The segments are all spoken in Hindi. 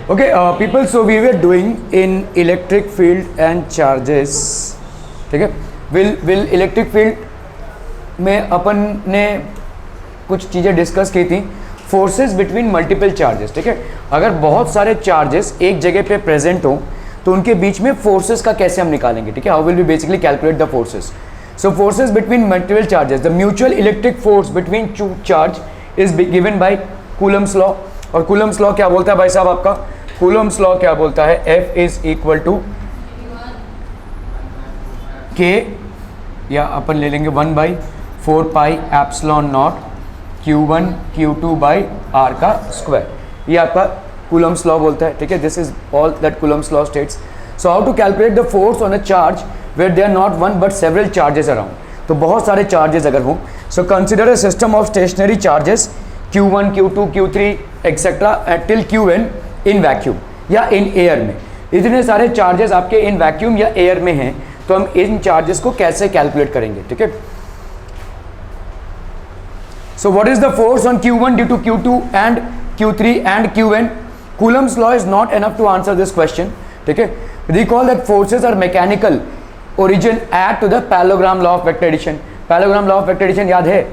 Okay, people, so we were doing in electric field and charges. ठीक है, will इलेक्ट्रिक फील्ड में अपन ने कुछ चीज़ें डिस्कस की थी, फोर्सेस बिटवीन मल्टीपल चार्जेस. ठीक है, अगर बहुत सारे चार्जेस एक जगह पे प्रेजेंट हो तो उनके बीच में फोर्सेस का कैसे हम निकालेंगे. ठीक है, how will we basically calculate the forces. So forces between multiple charges, the mutual electric force between two charge is given by Coulomb's law. और कूलम्स लॉ क्या बोलता है भाई साहब आपका, कूलम्स लॉ क्या बोलता है, F is equal to K, या अपन ले लेंगे 1/4 pi epsilon naught Q1 Q2 by R का स्क्वायर. ये आपका कूलम्स लॉ बोलता है. ठीक है, this is all that Coulomb's law states. So how to calculate the force on a charge where they are not one but several charges around. तो बहुत सारे चार्जेस अगर हों, so consider a system of stationary charges Q1 Q2 Q3 etcetera till Qn in vacuum या इन एयर में. इतने सारे चार्जेस आपके इन वैक्यूम या एयर में हैं, तो हम इन चार्जेस को कैसे कैलकुलेट करेंगे. ठीक है, so what is the force on Q1 due to Q2 and Q3 and Qn. Coulomb's law is not enough to answer this question. ठीक है, recall that forces are mechanical origin add to the parallelogram law of vector addition. parallelogram law of vector addition याद है,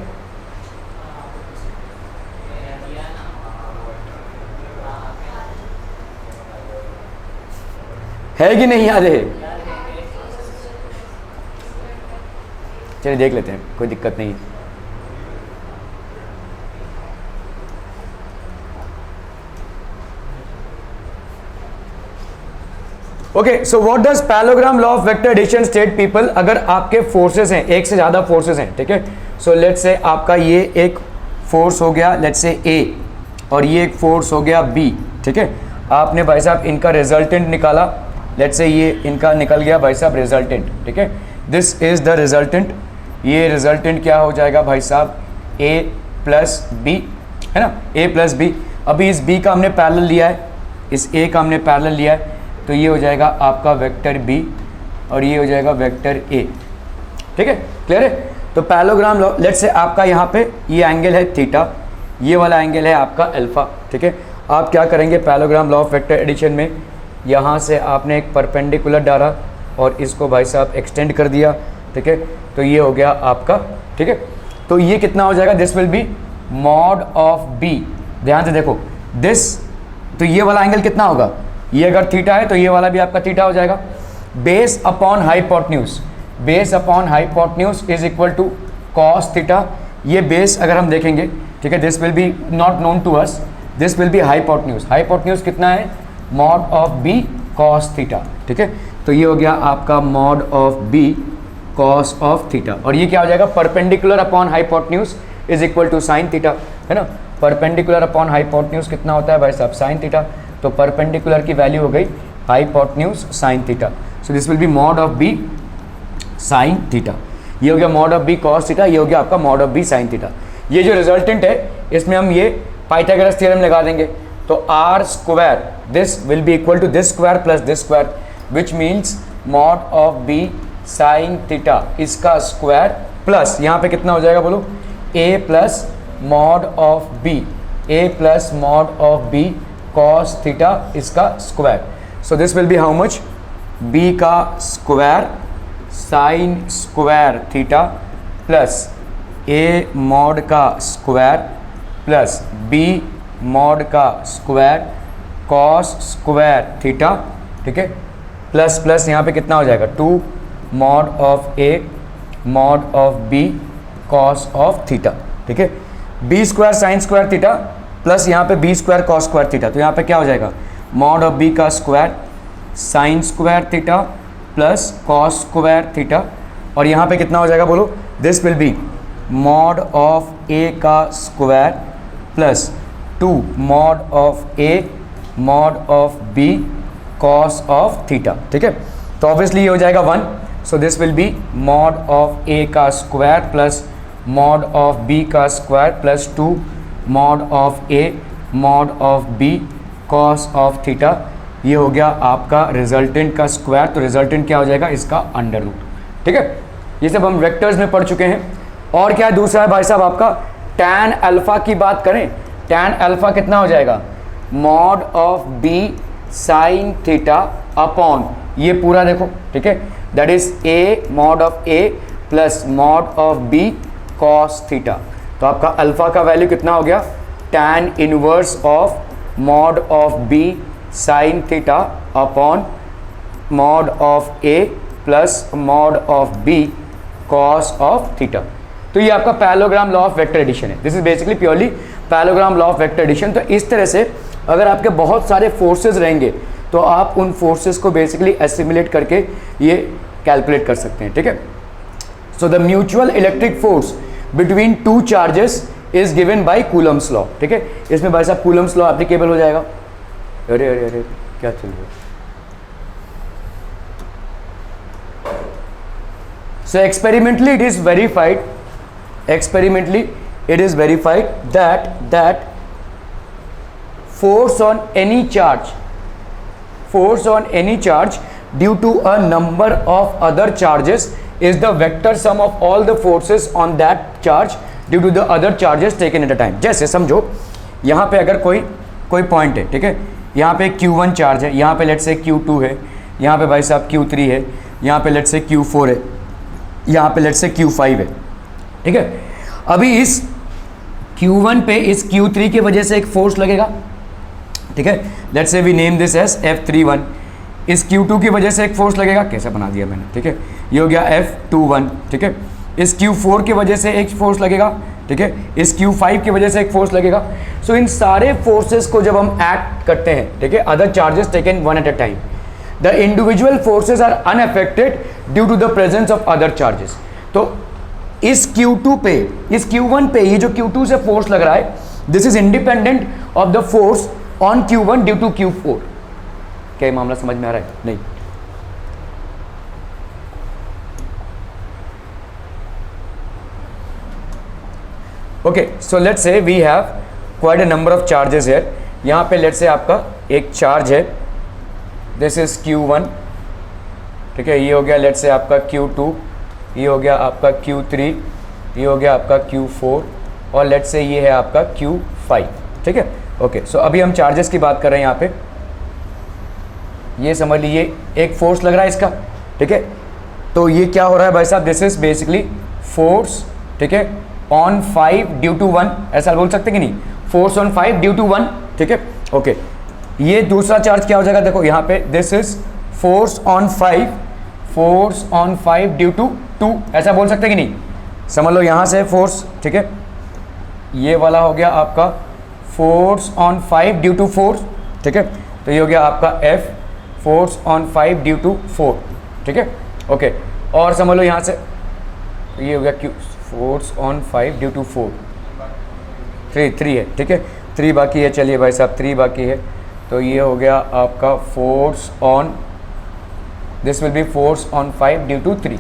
कि नहीं याद है. चलिए देख लेते हैं, कोई दिक्कत नहीं. Okay, so what does parallelogram law of vector addition state people. अगर आपके फोर्सेस हैं, एक से ज़्यादा फोर्सेस हैं, ठीक है, सो लेट्स से आपका ये एक फोर्स हो गया, लेट्स से A, और ये एक फोर्स हो गया B. ठीक है, आपने भाई साहब इनका रिजल्टेंट निकाला, लेट्स से ये इनका निकल गया भाई साहब रिजल्टेंट. ठीक है, दिस इज द रिजल्टेंट. ये रिजल्टेंट क्या हो जाएगा भाई साहब, A प्लस B, है ना, A प्लस B. अभी इस B का हमने पैरेलल लिया है, इस A का हमने पैरेलल लिया है, तो ये हो जाएगा आपका वेक्टर B और ये हो जाएगा वेक्टर A. ठीक है, क्लियर है. तो पैरेललोग्राम लॉ, लेट्स से आपका यहाँ पे ये एंगल है थीटा, ये वाला एंगल है आपका अल्फा. ठीक है, आप क्या करेंगे parallelogram law of vector addition में, यहाँ से आपने एक परपेंडिकुलर डाला और इसको भाई साहब एक्सटेंड कर दिया. ठीक है, तो ये हो गया आपका. ठीक है, तो ये कितना हो जाएगा, this will be mod of B. ध्यान से देखो दिस, तो ये वाला एंगल कितना होगा, ये अगर थीटा है तो ये वाला भी आपका थीटा हो जाएगा. Base upon hypotenuse, base upon hypotenuse is equal to cos theta. ये बेस अगर हम देखेंगे, ठीक है, this will be not known to us, this will be hypotenuse. Hypotenuse कितना है, mod of B cos theta. ठीक है, तो ये हो गया आपका mod of B cos of theta. और ये क्या हो जाएगा, perpendicular upon hypotenuse is equal to sine theta, है ना. परपेंडिकुलर अपॉन हाइपोटेन्यूज कितना होता है भाई साहब, साइन थीटा. तो परपेंडिकुलर की वैल्यू हो गई hypotenuse sine theta. So this will be mod of B sine theta. ये हो गया mod of B cos theta, ये हो गया आपका mod of B sine theta. ये जो रिजल्टेंट है इसमें हम ये पाइथागोरस थ्योरम लगा देंगे. तो R square this will be equal to this square plus this square, which means mod of B sine theta इसका स्क्वायर प्लस यहाँ पे कितना हो जाएगा बोलो, A plus mod of B, A plus mod of B cos theta इसका square. So this will be how much, B का square sine square theta plus A mod का स्क्वायर प्लस B मॉड का स्क्वायर कॉस स्क्वायर थीटा. ठीक है, प्लस प्लस यहाँ पे कितना हो जाएगा, 2 mod of A mod of B cos of theta. ठीक है, B square sine square theta plus यहाँ पे B square cos square theta. तो यहाँ पे क्या हो जाएगा, मॉड ऑफ B का square sine square theta plus cos square theta. और यहाँ पे कितना हो जाएगा बोलो, this will be mod of A का square plus 2 mod of A mod of B cos of theta. ठीक है, तो ऑब्वियसली ये हो जाएगा 1. सो this will be mod of A का square plus mod of B का square plus 2 mod of A mod of B cos of theta. ये हो गया आपका रिजल्टेंट का स्क्वायर. तो रिजल्टेंट क्या हो जाएगा, इसका अंडर रूट. ठीक है, ये सब हम वेक्टर्स में पढ़ चुके हैं. और क्या दूसरा है भाई साहब आपका, टैन अल्फा की बात करें, टैन अल्फा कितना हो जाएगा, mod of B sine theta upon ये पूरा देखो, ठीक है, that is a mod of A plus mod of B cos theta. तो आपका अल्फा का वैल्यू कितना हो गया, tan inverse of mod of B sine theta upon mod of A plus mod of B cos of theta. तो ये आपका parallelogram law of vector addition है। This is basically purely parallelogram law of vector addition. तो इस तरह से अगर आपके बहुत सारे फोर्सेस रहेंगे तो आप उन फोर्सेस को बेसिकली एसिमुलेट करके ये कैलकुलेट कर सकते हैं, ठीक है। So the mutual electric force between two charges is given by Coulomb's law, ठीक है। इसमें भाई साहब कूलम्स लॉ एप्लीकेबल हो जाएगा। अरे अरे अरे क्या चल रहा है। So experimentally it is verified that force on any charge due to a number of other charges is the vector sum of all the forces on that charge due to the other charges taken at a time। जैसे समझो यहाँ पे अगर कोई पॉइंट है, ठीक है, यहाँ पे Q1 चार्ज है, यहाँ पे लेट्स से Q2 है, यहाँ पे भाई साहब Q3 है, यहाँ पे लेट्स से Q4 है, यहाँ पे लेट्स से Q5 है, ठीक है। अभी इस Q1 पे इस Q3 की वजह से एक फोर्स लगेगा, ठीक है, let's say we name this as F31। इस Q2 की वजह से एक फोर्स लगेगा, कैसे बना दिया मैंने, ठीक है, ये हो गया F21, ठीक है। इस Q4 की वजह से एक फोर्स लगेगा, ठीक है, इस Q5 की वजह से एक फोर्स लगेगा। सो इन सारे फोर्सेस को जब हम एक्ट करते हैं, ठीक है, other charges taken one at a time, the individual forces are unaffected due to the presence of other charges। तो इस Q2 पे, इस Q1 पे ये जो Q2 से फोर्स लग रहा है, this is independent of the force on Q1 due to Q4। क्या ये मामला समझ में आ रहा है? नहीं। Okay, so let's say we have quite a number of charges here. यहाँ पे लेट्स से आपका एक चार्ज है, दिस इज Q1, ठीक है, ये हो गया लेट्स से आपका Q2, ये हो गया आपका Q3, ये हो गया आपका Q4 और लेट्स से ये है आपका Q5, ठीक है। ओके, सो अभी हम चार्जेस की बात कर रहे हैं। यहाँ पे ये समझ लीजिए एक फोर्स लग रहा है इसका, ठीक है। तो ये क्या हो रहा है भाई साहब, दिस इज बेसिकली फोर्स, ठीक है, ऑन 5 ड्यू टू 1, ऐसा बोल सकते कि नहीं, फोर्स ऑन 5 ड्यू टू 1, ठीक है। ओके, ये दूसरा चार्ज क्या हो जाएगा, देखो यहाँ पे this is force on 5 due to 2, ऐसा बोल सकते कि नहीं, समझ लो यहाँ से फोर्स, ठीक है, ये वाला हो गया आपका फोर्स ऑन 5 ड्यू टू 4, ठीक है। तो ये हो गया आपका F force on 5 due to 4, ठीक है। ओके, और समझ लो यहाँ से ये हो गया Q force on 5 due to 4, 3 है, ठीक है, 3 बाकी है। चलिए भाई साहब 3 बाकी है, तो ये हो गया आपका force on, this will be force on 5 due to 3।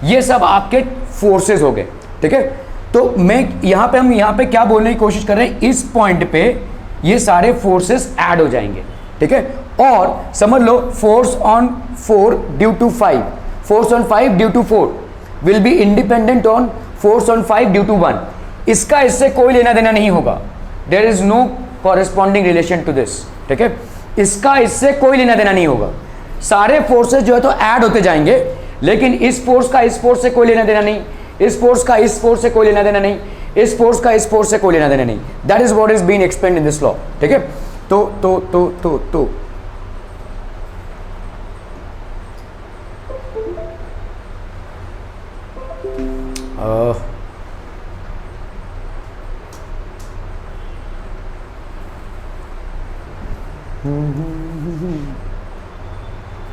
ये सब आपके फोर्सेस हो गए, ठीक है। तो मैं यहाँ पे, हम यहाँ पे क्या बोलने की कोशिश कर रहे हैं, इस पॉइंट पे ये सारे फोर्सेस ऐड हो जाएंगे, ठीक है। और समझ लो force on 4 due to 5, force on 5 due to 4 will be independent on force on 5 due to 1। इसका इससे कोई लेना देना नहीं होगा, there is no corresponding relation to this, ठीक है। इसका इससे कोई लेना देना नहीं होगा, सारे फोर्सेस जो है तो ऐड होते जाएंगे, लेकिन इस फोर्स का इस फोर्स से कोई लेना देना नहीं, इस फोर्स का इस फोर्स से कोई लेना देना नहीं, इस फोर्स का इस फोर्स से कोई लेना देना नहीं। That is what is being explained in this law, ठीक है। तो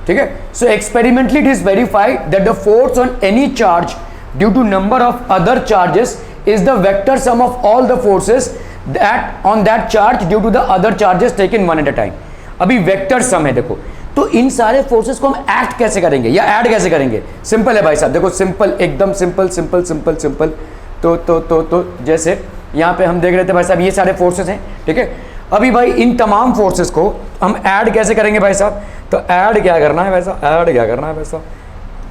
ठीक है। So experimentally it is verified that the force on any charge due to number of other charges is the vector sum of all the forces that on that charge due to the other charges taken one at a time. अभी वेक्टर सम है, देखो, तो इन सारे फोर्सेस को हम एक्ट कैसे करेंगे या ऐड कैसे करेंगे, सिंपल है भाई साहब, देखो सिंपल, एकदम सिंपल सिंपल सिंपल सिंपल। तो जैसे यहाँ पे हम देख रहे थे भाई साहब ये सारे फोर्सेस हैं, ठीक है। अभी भाई इन तमाम फोर्सेस को हम ऐड कैसे करेंगे भाई साहब, तो ऐड क्या करना है वैसा, ऐड क्या करना है वैसा,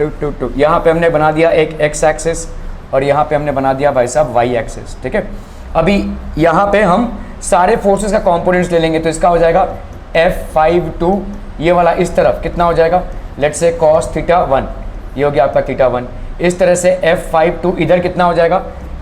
टू यहाँ पे हमने बना दिया एक एक्स एक्सिस और यहाँ पे हमने बना दिया भाई साहब वाई एक्सिस, ठीक है। अभी यहाँ पे हम सारे फोर्सेस का कंपोनेंट्स ले लेंगे, तो इसका हो जाएगा F52 ये वाला इस तरफ कितना हो जाएगा, लेट्स से cos थीटा 1, ये हो गया आपका थीटा 1। इस तरह से F52 इधर कितना हो जाएगा,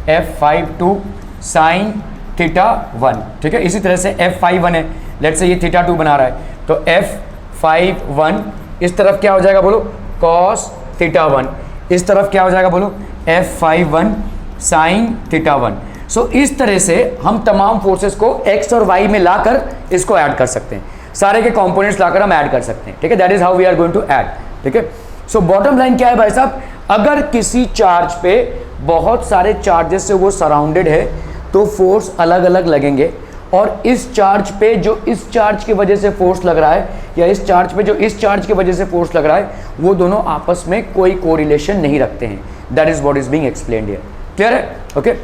F52 साइन थीटा 1, ठीक है। इसी तरह से F51 है, लेट्स से ये थीटा 2 बना रहा है, तो F51 इस तरफ क्या हो जाएगा बोलो, cos थीटा 1, इस तरफ क्या हो जाएगा बोलो, F51 साइन थीटा 1। सो इस तरह से हम तमाम फोर्सेस को x और y में लाकर इसको ऐड कर सकते हैं, सारे के कंपोनेंट्स लाकर हम ऐड कर सकते हैं, ठीक है। That is how we are going to add, ठीक है। सो बॉटम लाइन क्या है भाई साहब, अगर किसी चार्ज पे बहुत सारे चार्जेस से वो सराउंडेड है तो फोर्स अलग अलग लगेंगे, और इस चार्ज पे जो इस चार्ज की वजह से फोर्स लग रहा है या इस चार्ज पे जो इस चार्ज की वजह से फोर्स लग रहा है, वो दोनों आपस में कोई कोरिलेशन नहीं रखते हैं। That is what is being explained here. Clear है? Okay.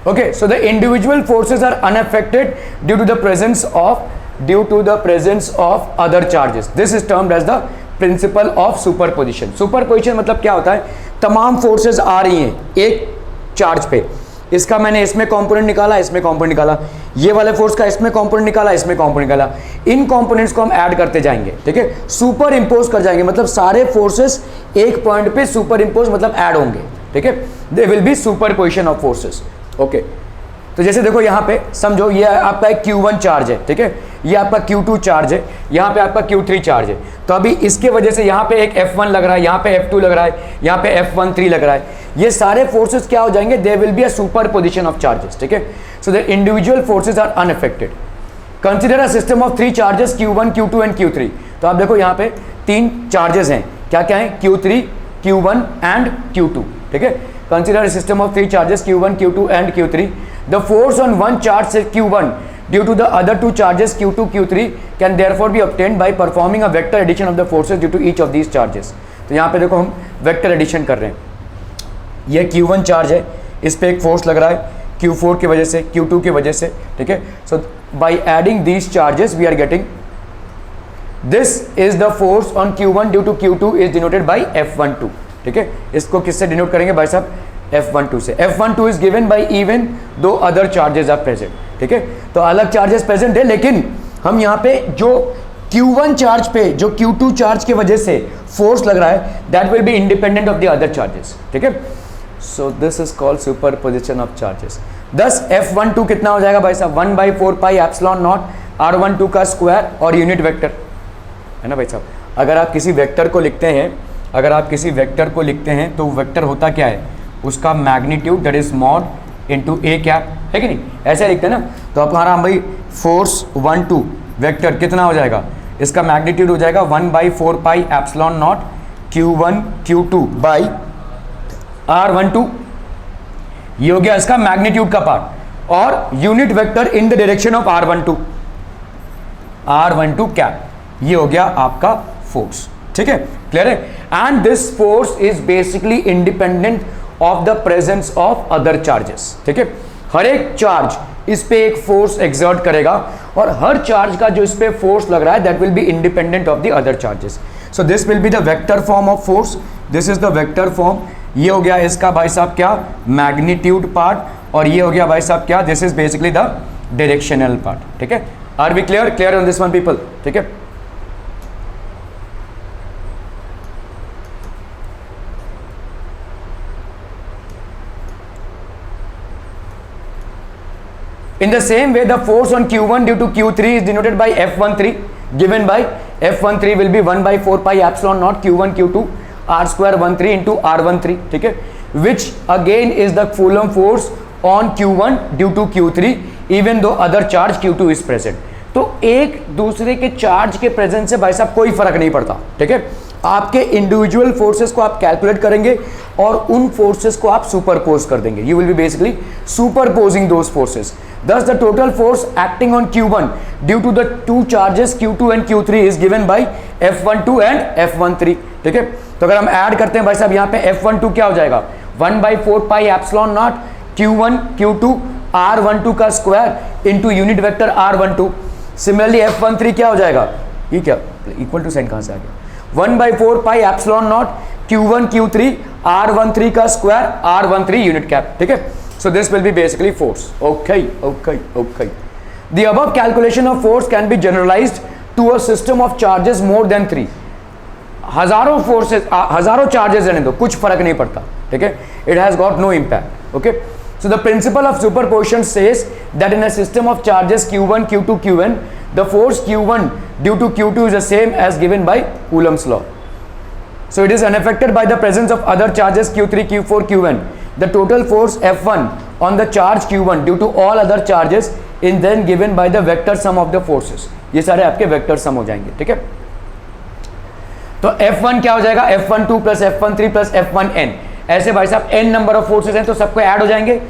Okay, so the individual forces are unaffected due to the presence of other charges. This is termed as the principle of superposition. Superposition मतलब क्या होता है, तमाम फोर्सेस आ रही हैं एक चार्ज पे, इसका मैंने इसमें कंपोनेंट निकाला, इसमें कंपोनेंट निकाला, ये वाले फोर्स का इसमें कंपोनेंट निकाला, इसमें कंपोनेंट निकाला, इन कंपोनेंट्स को हम ऐड करते जाएंगे, ठीक है। सुपर इंपोज कर जाएंगे, मतलब सारे फोर्सेस एक पॉइंट पे सुपर इंपोज मतलब ऐड होंगे, ठीक है। दे will B superposition of forces. Okay, तो जैसे देखो यहाँ पे समझो ये आपका एक Q1 चार्ज है, ठीक है, ये आपका Q2 चार्ज है, यहाँ पे आपका Q3 चार्ज है। तो अभी इसके वजह से यहाँ पे एक F1 लग रहा है, यहाँ पे F2 लग रहा है, यहाँ पे F13 लग रहा है, ये सारे फोर्सेस क्या हो जाएंगे, they will be a superposition of charges, ठीक है। So the individual forces are unaffected. Consider a system of 3 charges Q1, Q2 and Q3। तो आप देखो यहाँ पे 3 चार्जेस हैं, क्या क्या है, Q3, Q1 एंड Q2, ठीक है। Consider a system of 3 charges Q1, Q2 and Q3। The force on one charge say Q1 due to the other 2 charges Q2, Q3 can therefore be obtained by performing a vector addition of the forces due to each of these charges। तो यहाँ पे देखो हम वेक्टर एडिशन कर रहे हैं, ये Q1 चार्ज है, इस पे एक फोर्स लग रहा है Q4 की वजह से, Q2 की वजह से, ठीक है। So by adding these charges we are getting this is the force on Q1 due to Q2 is denoted by F12, ठीक है। इसको किससे डिनोट करेंगे भाई साहब, F12 से। F12 is given by even though other charges are present, ठीक है। तो अलग चार्जेस प्रेजेंट है, लेकिन हम यहाँ पे जो Q1 चार्ज पे जो Q2 चार्ज की वजह से फोर्स लग रहा है, that will be independent of the other charges, ठीक है। So this is called superposition of charges. दस F12 कितना हो जाएगा भाई साहब, 1/4 पाई एप्सिलॉन नॉट R12 का स्क्वायर और यूनिट वेक्टर, है ना भाई साहब। अगर आप किसी वेक्टर को लिखते हैं, अगर आप किसी वेक्टर को लिखते हैं तो वेक्टर होता क्या है, उसका magnitude that is mod into A cap, है कि नहीं, ऐसे लिखते हैं ना। तो आप हमारा भाई फोर्स 1-2 वेक्टर कितना हो जाएगा, इसका मैग्नीट्यूड हो जाएगा 1/4 pi epsilon naught Q1 Q2 by R12, ये हो गया इसका मैग्नीट्यूड का पार्ट, और unit vector in the direction of R12 cap, ये हो गया आपका फोर्स, ठीक है। क्लियर है? And this force is basically independent of the presence of other charges, ठीक है। हर एक चार्ज इस पे एक फोर्स एक्सर्ट करेगा, और हर चार्ज का जो इस पे फोर्स लग रहा है that will be independent of the other charges. So this will be the vector form of force, this is the vector form. ये हो गया इसका भाई साहब क्या, मैग्नीट्यूड पार्ट, और ये हो गया भाई साहब क्या, this is basically the directional part, ठीक है। Are we clear? Clear on this one people, ठीक है। In the same way, the force on Q1 due to Q3 is denoted by F13, given by F13 will be 1/4 pi epsilon naught Q1 Q2 R square 13 into R13, ठीक है, which again is the Coulomb force on Q1 due to Q3 even though other charge Q2 is present। तो एक दूसरे के चार्ज के प्रेजेंस से भाई साहब कोई फर्क नहीं पड़ता, ठीक है। आपके इंडिविजुअल फोर्सेस को आप कैलकुलेट करेंगे और उन फोर्सेस को आप सुपरपोज कर देंगे, you will be basically superposing those forces. Thus the total force acting on Q1 due to the 2 charges Q2 and Q3 is given by F12 and F13, ठीक है। तो अगर हम ऐड करते हैं भाई साहब, यहाँ पे F12 क्या हो जाएगा, 1/4 pi epsilon naught Q1 Q2 R12 का square into unit vector R12। Similarly F13 क्या हो जाएगा, ये क्या इक्वल टू साइन कहाँ से आ गया, 1/4 pi epsilon naught Q1 Q3 r13 का स्क्वायर r13 यूनिट कैप, ठीक है। So this will be basically force. Okay okay okay. The above calculation of force can be generalised to a system of charges more than 3। हजारों फोर्सेस, हजारों चार्जेस रहने दो, कुछ फर्क नहीं पड़ता, ठीक है। It has got no impact. Okay, so the principle of superposition says that in a system of charges q1 q2 qn the force q1 due to q2 is the same as given by Coulomb's law. So it is unaffected by the presence of other charges q3 q4 qn. The total force F1 on the charge q1 due to all other charges is then given by the vector sum of the forces. ये सारे आपके वेक्टर सम हो जाएंगे, ठीक है। तो F1 क्या हो जाएगा, F12 plus F13 plus F1n। ऐसे भाई साहब n नंबर ऑफ फोर्सेस हैं तो सबको ऐड हो जाएंगे,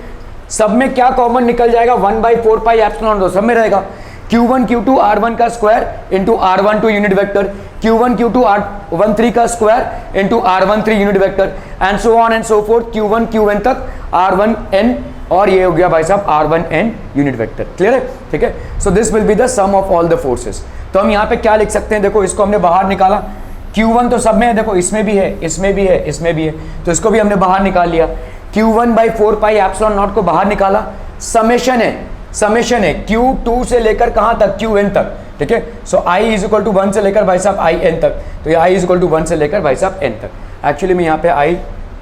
सब में क्या कॉमन निकल जाएगा, 1/4 पाई एप्सिलॉन दो, सब में रहेगा q1 q2 r1 का square into r12 unit vector, q1 q2 r13 का square into r13 unit vector, and so on and so fourth q1 qn तक r1n, और ये हो गया भाई साहब r1n यूनिट वेक्टर। क्लियर है, ठीक है। So this will be the sum of all the forces. तो हम यहाँ पे क्या लिख सकते हैं, देखो इसको हमने बाहर निकाला, q1 तो सब में है, देखो इसमें भी है, इसमें भी है, इसमें भी है, तो इसको भी हमने बाहर निकाल लिया। q1/4 पाई एप्सिलॉन नॉट को बाहर निकाला, समेशन है q2 से लेकर कहाँ तक, qn तक, ठीक है। सो i इज इक्वल टू 1 से लेकर भाई साहब in तक, तो ये i इज इक्वल टू 1 से लेकर भाई साहब n तक। एक्चुअली में यहाँ पे i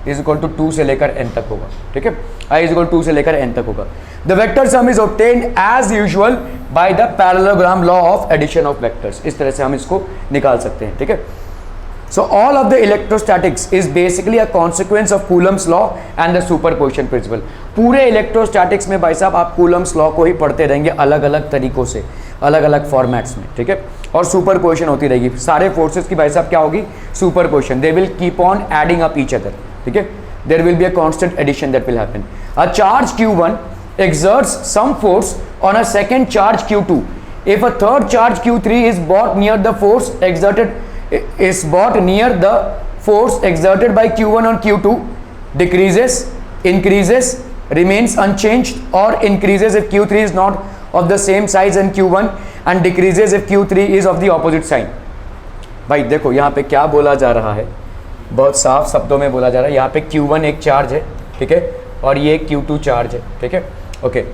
इज इक्वल टू 2 से लेकर n तक होगा, ठीक है। i इज इक्वल टू 2 से लेकर n तक होगा। The vector sum is obtained as usual by the parallelogram law of addition of vectors. इस तरह से हम इसको निकाल सकते हैं, ठीक है। So all of the electrostatics is basically a consequence of Coulomb's law and the superposition principle. पूरे इलेक्ट्रोस्टैटिक्स में भाई साहब आप Coulomb's law को ही पढ़ते रहेंगे अलग अलग तरीकों से, अलग अलग फॉर्मेट्स में, ठीक है। और सुपरपोजिशन होती रहेगी, सारे फोर्सेस की भाई साहब क्या होगी, superposition, they will keep on adding up each other, ठीक है। There will be a constant addition that will happen. A charge q1 exerts some force on a second charge q2 if a third charge q3 is brought near the force exerted by q1 on q2, decreases, increases, remains unchanged, or increases if q3 is not of the same size as q1 and decreases if q3 is of the opposite sign। भाई देखो यहाँ पे क्या बोला जा रहा है, बहुत साफ शब्दों में बोला जा रहा है। यहाँ पे q1 एक चार्ज है, ठीक है, और ये q2 चार्ज है, ठीक है। ओके,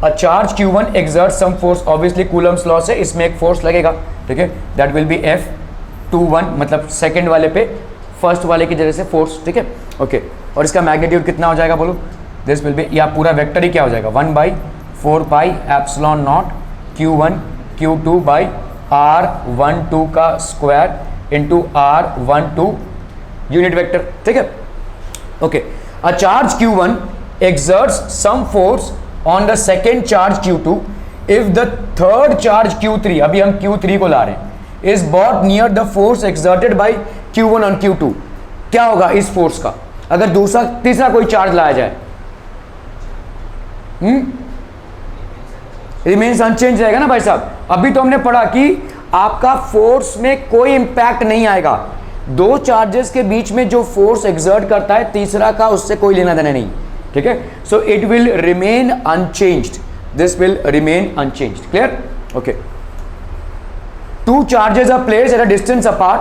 अ charge q1 exerts some force, obviously Coulomb's law से इसमें एक फोर्स लगेगा, ठीक है, दैट विल बी F21, मतलब सेकंड वाले पे फर्स्ट वाले की जगह से फोर्स, ठीक है। ओके, और इसका मैग्नीट्यूड कितना हो जाएगा बोलो, दिस विल बी, या पूरा वेक्टर ही क्या हो जाएगा, 1/4 pi epsilon naught q1 q2 by r12 का square into r12 unit vector, ठीक है। Okay, a charge q1 exerts some force on the second charge q2 if the third charge q3, अभी हम q3 को ला रहे हैं, is brought near the force exerted by q1 on q2। क्या होगा इस फोर्स का, अगर दूसरा तीसरा कोई चार्ज लाया जाए, रिमेन्स अनचेंज रहेगा ना भाई साहब। अभी तो हमने पढ़ा कि आपका फोर्स में कोई इंपैक्ट नहीं आएगा, दो चार्जेस के बीच में जो फोर्स एक्सर्ट करता है तीसरा का उससे कोई लेना देना नहीं, ठीक है। So it will remain unchanged, this will remain unchanged. Clear, okay. Two charges are placed at a distance apart.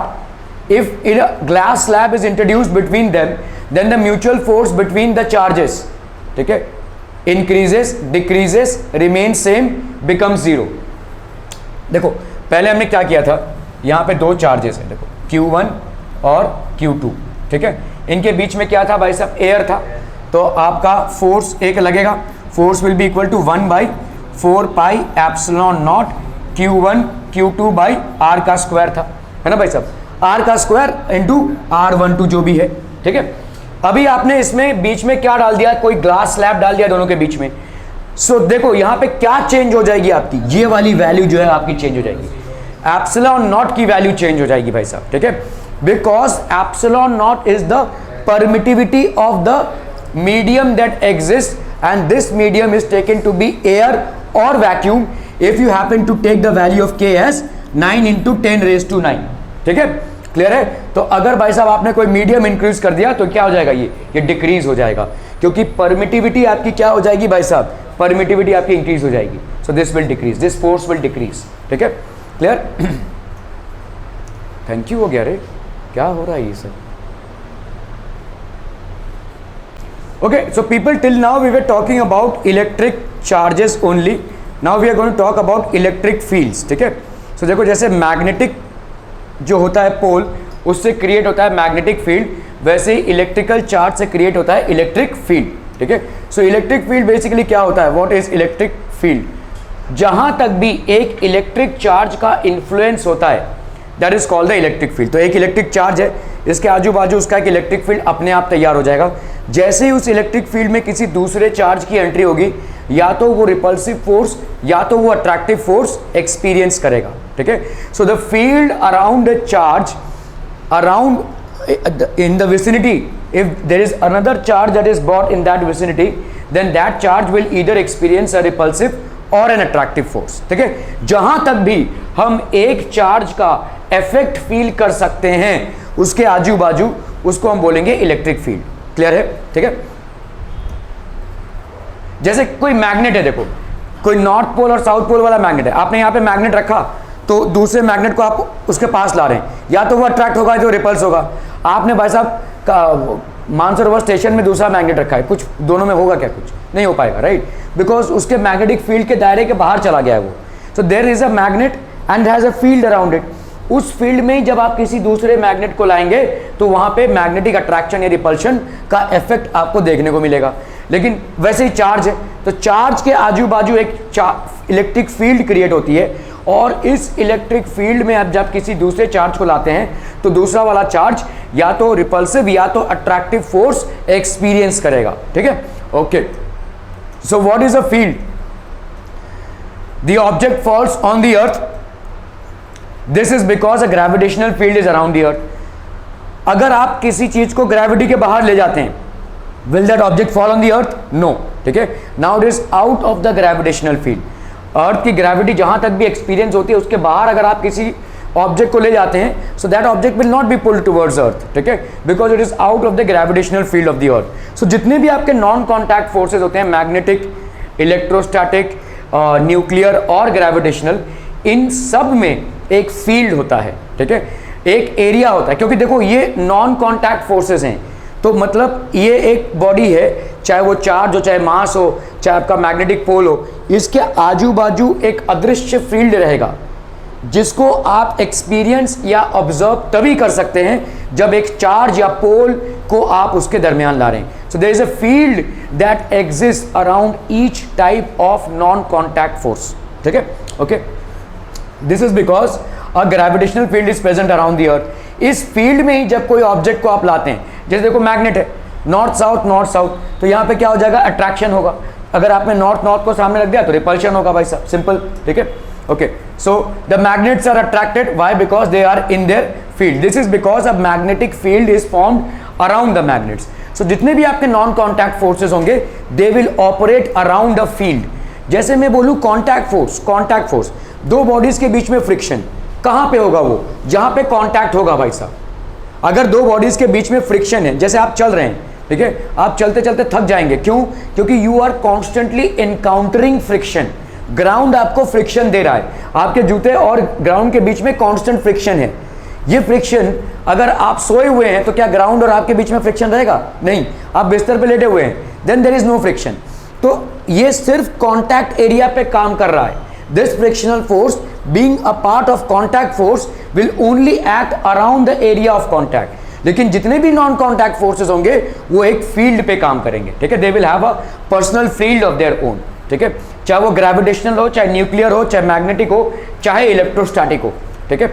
If a glass slab is introduced between them, then the mutual force between the charges, ठीक है, increases, decreases, remains same, becomes zero। देखो पहले हमने क्या किया था, यहाँ पे दो चार्जेस हैं, देखो Q1 और Q2, ठीक है। इनके बीच में क्या था भाई साहब, एयर था, तो आपका फोर्स एक लगेगा, force will be equal to 1/4 pi epsilon naught q1 q2 by r का स्क्वायर था, है ना भाई साहब, r का स्क्वायर इंटू r12 जो भी है, ठीक है। अभी आपने इसमें बीच में क्या डाल दिया, कोई ग्लास स्लैब डाल दिया दोनों के बीच में। सो देखो यहाँ पे क्या चेंज हो जाएगी आपकी, ये वाली वैल्यू जो है आपकी चेंज हो जाएगी, एप्सिलॉन नॉट की वैल्यू चेंज हो जाएगी भाई साहब, ठीक है। Because epsilon naught is the permittivity of the medium that exist and this medium is taken to be air और vacuum if you happen to take the value of k as 9 into 10 raised to 9, ठीक है। क्लियर है, तो अगर भाई साहब आपने कोई मीडियम इंक्रीज कर दिया तो क्या हो जाएगा, ये डिक्रीज हो जाएगा, क्योंकि परमिटिविटी आपकी क्या हो जाएगी भाई साहब, परमिटिविटी आपकी इंक्रीज हो जाएगी। सो this will decrease, this force will decrease, ठीक है। Clear, thank you. हो गया रे, क्या हो रहा है ये सब, Okay, so people, till now we were talking about electric charges only. Now we are going to talk about electric fields. ठीक है, so देखो जैसे मैग्नेटिक जो होता है पोल, उससे क्रिएट होता है मैग्नेटिक फील्ड, वैसे ही इलेक्ट्रिकल चार्ज से क्रिएट होता है इलेक्ट्रिक फील्ड. ठीक है, सो इलेक्ट्रिक फील्ड बेसिकली क्या होता है, व्हाट इज इलेक्ट्रिक फील्ड? जहां तक भी एक इलेक्ट्रिक चार्ज का इन्फ्लुएंस होता है, that is called the electric field. तो एक इलेक्ट्रिक चार्ज है, इसके आजू बाजू उसका एक इलेक्ट्रिक फील्ड अपने आप तैयार हो जाएगा. जैसे ही उस इलेक्ट्रिक फील्ड में किसी दूसरे चार्ज की एंट्री होगी, या तो वो रिपल्सिव फोर्स या तो वो अट्रैक्टिव फोर्स एक्सपीरियंस करेगा. ठीक है, so the field around the charge, around in the vicinity, if there is another charge that is brought in that vicinity, then that charge will either experience a repulsive or an attractive force. ठीक है, जहां तक भी हम एक चार्ज का इफेक्ट फील कर सकते हैं उसके आजू बाजू, उसको हम बोलेंगे इलेक्ट्रिक फील्ड. क्लियर है? ठीक है, जैसे कोई मैग्नेट है, देखो कोई नॉर्थ पोल और साउथ पोल वाला मैग्नेट है, आपने यहां पे मैग्नेट रखा तो दूसरे मैग्नेट को आप उसके पास ला रहे हैं, या तो वो अट्रैक्ट होगा या तो रिपल्स होगा. आपने भाई साहब मानसरोवर स्टेशन में दूसरा मैग्नेट रखा है, कुछ दोनों में होगा क्या? कुछ नहीं हो पाएगा, राइट? बिकॉज उसके मैग्नेटिक फील्ड के दायरे के बाहर चला गया है वो. So there is a magnet and has a field around it. उस फील्ड में जब आप किसी दूसरे मैग्नेट को लाएंगे तो वहां पे मैग्नेटिक अट्रैक्शन या रिपल्शन का इफेक्ट आपको देखने को मिलेगा. लेकिन वैसे ही चार्ज है, तो चार्ज के आजू बाजू एक इलेक्ट्रिक फील्ड क्रिएट होती है, और इस इलेक्ट्रिक फील्ड में आप जब किसी दूसरे चार्ज को लाते हैं तो दूसरा वाला चार्ज या तो रिपल्सिव या तो अट्रैक्टिव फोर्स एक्सपीरियंस करेगा. ठीक है, okay. So what is a field? The object falls on the earth, this is because a gravitational field is around the अर्थ. अगर आप किसी चीज को ग्रेविटी के बाहर ले जाते हैं, will that object fall on the earth? No. ठीक है, now it is out of the gravitational field. अर्थ की ग्रेविटी जहां तक भी एक्सपीरियंस होती है उसके बाहर अगर आप किसी ऑब्जेक्ट को ले जाते हैं, so that object will not be pulled towards earth. ठीक है, because it is out of the gravitational field of the earth. So जितने भी आपके नॉन कॉन्टैक्ट फोर्सेज होते हैं, मैग्नेटिक, इलेक्ट्रोस्टैटिक, न्यूक्लियर और ग्रेविटेशनल, इन सब में एक फील्ड होता है. ठीक है, एक एरिया होता है, क्योंकि देखो ये नॉन कॉन्टैक्ट फोर्सेज हैं, तो मतलब ये एक बॉडी है, चाहे वो चार्ज हो, चाहे मास हो, चाहे आपका मैग्नेटिक पोल हो, इसके आजू बाजू एक अदृश्य फील्ड रहेगा जिसको आप एक्सपीरियंस या ऑब्जर्व तभी कर सकते हैं जब एक चार्ज या पोल को आप उसके दरमियान ला रहे हैं. So there is a field that exist around each type of non contact force. ठीक है, okay. This is because a gravitational field is present around the earth. इस फील्ड में ही जब कोई ऑब्जेक्ट को आप लाते हैं, जैसे देखो मैग्नेट है, नॉर्थ साउथ, तो यहाँ पे क्या हो जाएगा? अट्रैक्शन होगा. अगर आपने नॉर्थ को सामने रख दिया तो रिपल्शन होगा भाई साहब, सिंपल. ठीक है, okay. So the magnets are attracted, why? Because they are in their field. This is because a magnetic field is formed around the magnets. So जितने भी आपके नॉन कॉन्टैक्ट फोर्सेज होंगे, they will operate around the field. जैसे मैं बोलूँ कॉन्टैक्ट फोर्स, दो बॉडीज के बीच में फ्रिक्शन कहाँ पे होगा? वो जहाँ पे कॉन्टैक्ट होगा भाई साहब. अगर दो बॉडीज के बीच में फ्रिक्शन है, जैसे आप चल रहे हैं, ठीक है, आप चलते चलते थक जाएंगे. क्यों? क्योंकि you are constantly encountering friction. Ground आपको फ्रिक्शन दे रहा है, आपके जूते और ग्राउंड के बीच में कांस्टेंट फ्रिक्शन है. ये फ्रिक्शन, अगर आप सोए हुए हैं तो क्या ग्राउंड और आपके बीच में फ्रिक्शन रहेगा? नहीं. आप बिस्तर पे लेटे हुए हैं, then there is no friction. तो ये सिर्फ कॉन्टैक्ट एरिया पे काम कर रहा है. This frictional force being a part of contact force will only act around the area of contact. लेकिन जितने भी नॉन कॉन्टैक्ट फोर्सेस होंगे वो एक फील्ड पे काम करेंगे. ठीक है, they will have a personal field of their own. ठीक है, चाहे वो ग्रेविटेशनल हो, चाहे न्यूक्लियर हो, चाहे मैग्नेटिक हो, चाहे इलेक्ट्रोस्टैटिक हो. ठीक है,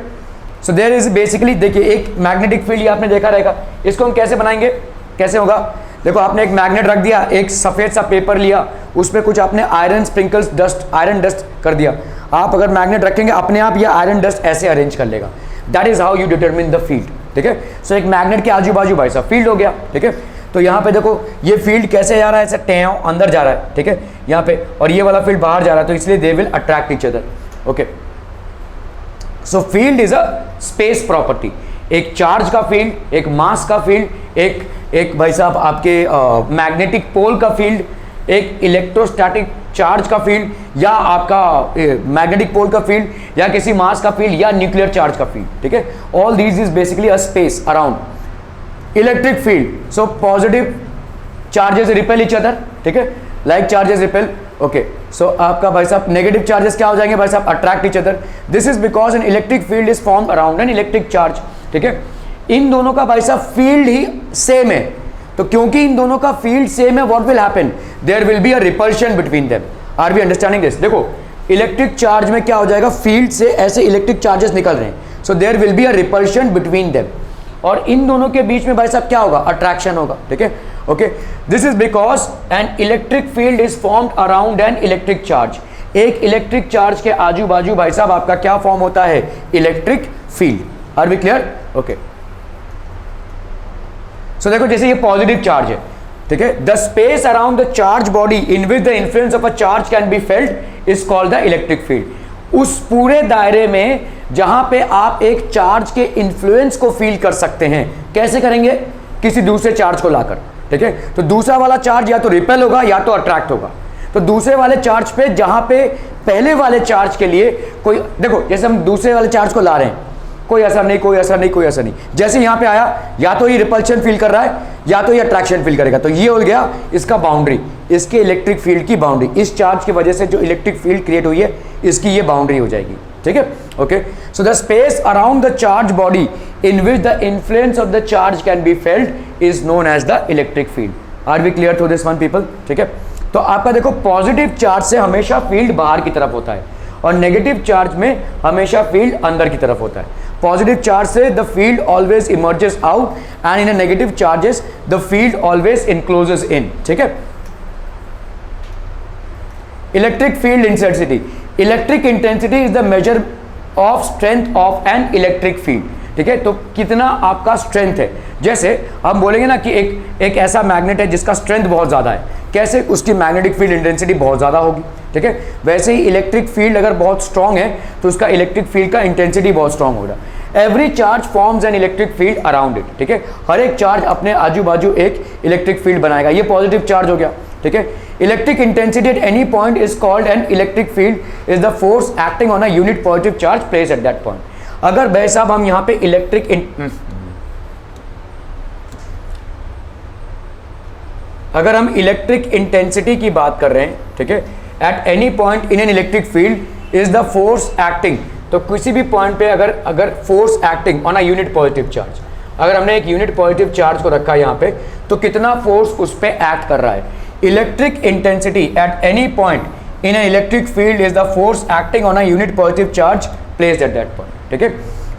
सो देयर इज बेसिकली, देखिए एक मैग्नेटिक फील्ड आपने देखा रहेगा. इसको हम कैसे बनाएंगे, कैसे होगा? देखो आपने एक मैग्नेट रख दिया, एक सफेद सा पेपर लिया, उस पर कुछ आपने आयरन स्प्रिंकल्स, आयरन डस्ट कर दिया. आप अगर मैग्नेट रखेंगे, अपने आप ये आयरन डस्ट ऐसे अरेंज कर लेगा. That is how you determine the field. ठीक है, सो एक मैग्नेट के आजू बाजू भाई साहब फील्ड हो गया. ठीक है, तो यहाँ पे देखो ये फील्ड कैसे जा रहा है, ऐसे टेव अंदर जा रहा है. ठीक है, यहाँ पे, और ये वाला फील्ड बाहर जा रहा है, तो इसलिए they will attract each other. Okay, so field is a space property. एक चार्ज का फील्ड, एक मास का फील्ड, एक भाई साहब आपके मैग्नेटिक पोल का फील्ड, एक इलेक्ट्रोस्टैटिक चार्ज का फील्ड, या आपका मैग्नेटिक पोल का फील्ड, या किसी मास का फील्ड, या न्यूक्लियर चार्ज का फील्ड. ठीक है, all these is basically a space around electric field. So positive charges repel each other, ठीक है, लाइक चार्जेस रिपेल, ओके। सो आपका भाई साहब नेगेटिव चार्जेस क्या हो जाएंगे भाई साहब, attract each other. This is because N electric field is form around an electric charge, ठीक है। इन दोनों का भाई साहब फील्ड ही सेम है, तो क्योंकि इन दोनों का फील्ड सेम है, what will happen, there will be a repulsion between them. Are we understanding this? देखो इलेक्ट्रिक चार्ज में क्या हो जाएगा, फील्ड से ऐसे इलेक्ट्रिक चार्जेस निकल रहे हैं, so there will be a repulsion between them, और इन दोनों के बीच में भाई साहब क्या होगा, अट्रैक्शन होगा, ठीक है, okay. This is because N electric field is formed around an electric charge. एक इलेक्ट्रिक चार्ज के आजू बाजू भाई साहब आपका क्या फॉर्म होता है, electric field. Are we clear? Okay. So देखो जैसे ये पॉजिटिव चार्ज है, ठीक है, the space around the charge body in which the influence of a charge can be felt is called the electric field. उस पूरे दायरे में जहां पे आप एक चार्ज के इन्फ्लुएंस को फील कर सकते हैं, कैसे करेंगे, किसी दूसरे चार्ज को लाकर, ठीक है। तो दूसरा वाला चार्ज या तो रिपेल होगा या तो अट्रैक्ट होगा। तो दूसरे वाले चार्ज पे जहां पे पहले वाले चार्ज के लिए कोई, देखो जैसे हम दूसरे वाले चार्ज को ला रहे हैं, कोई असर नहीं, कोई असर नहीं, कोई असर नहीं, जैसे यहां पे आया या तो ये रिपल्शन फील कर रहा है या तो ये अट्रैक्शन फील करेगा। तो ये हो गया इसका बाउंड्री, इसके इलेक्ट्रिक फील्ड की बाउंड्री, इस चार्ज की वजह से जो इलेक्ट्रिक फील्ड क्रिएट हुई है इसकी ये बाउंड्री हो जाएगी, ठीक है, okay. So the space around the charge body in which the influence of the charge can be felt is known as the electric field. Are we clear to this one people? ठीक है। तो आपका देखो पॉजिटिव चार्ज से हमेशा फील्ड बाहर की तरफ होता है और नेगेटिव चार्ज में हमेशा फील्ड अंदर की तरफ होता है। पॉजिटिव चार्ज से the field always emerges out and in a negative charges the field always encloses in, ठीक है। Electric field intensity, electric intensity is the measure of strength of an electric field, ठीक है। तो कितना आपका स्ट्रेंथ है, जैसे हम बोलेंगे ना कि एक ऐसा मैग्नेट है जिसका स्ट्रेंथ बहुत ज़्यादा है, कैसे, उसकी मैग्नेटिक फील्ड इंटेंसिटी बहुत ज़्यादा होगी, ठीक है। वैसे ही इलेक्ट्रिक फील्ड अगर बहुत स्ट्रांग है तो उसका इलेक्ट्रिक फील्ड का इंटेंसिटी बहुत स्ट्रांग होगा। Every charge forms an electric field around it, ठीक है। हर एक चार्ज अपने आजू बाजू एक इलेक्ट्रिक फील्ड बनाएगा, ये पॉजिटिव चार्ज हो गया, ठीक है। Electric intensity at any point is called an electric field is the force acting on a unit positive charge place at that point. अगर भाई साहब हम यहाँ पे अगर हम इलेक्ट्रिक इंटेंसिटी की बात कर रहे हैं, ठीक है, eight any point in an electric field is the force acting, तो किसी भी पॉइंट पे अगर force acting on a unit positive charge, अगर हमने एक यूनिट पॉजिटिव चार्ज को रखा है यहाँ पे, तो कितना फोर्स उस पर एक्ट कर रहा है। Electric intensity at any point in an electric field is the force acting on a unit positive charge placed at that point, ठीक है।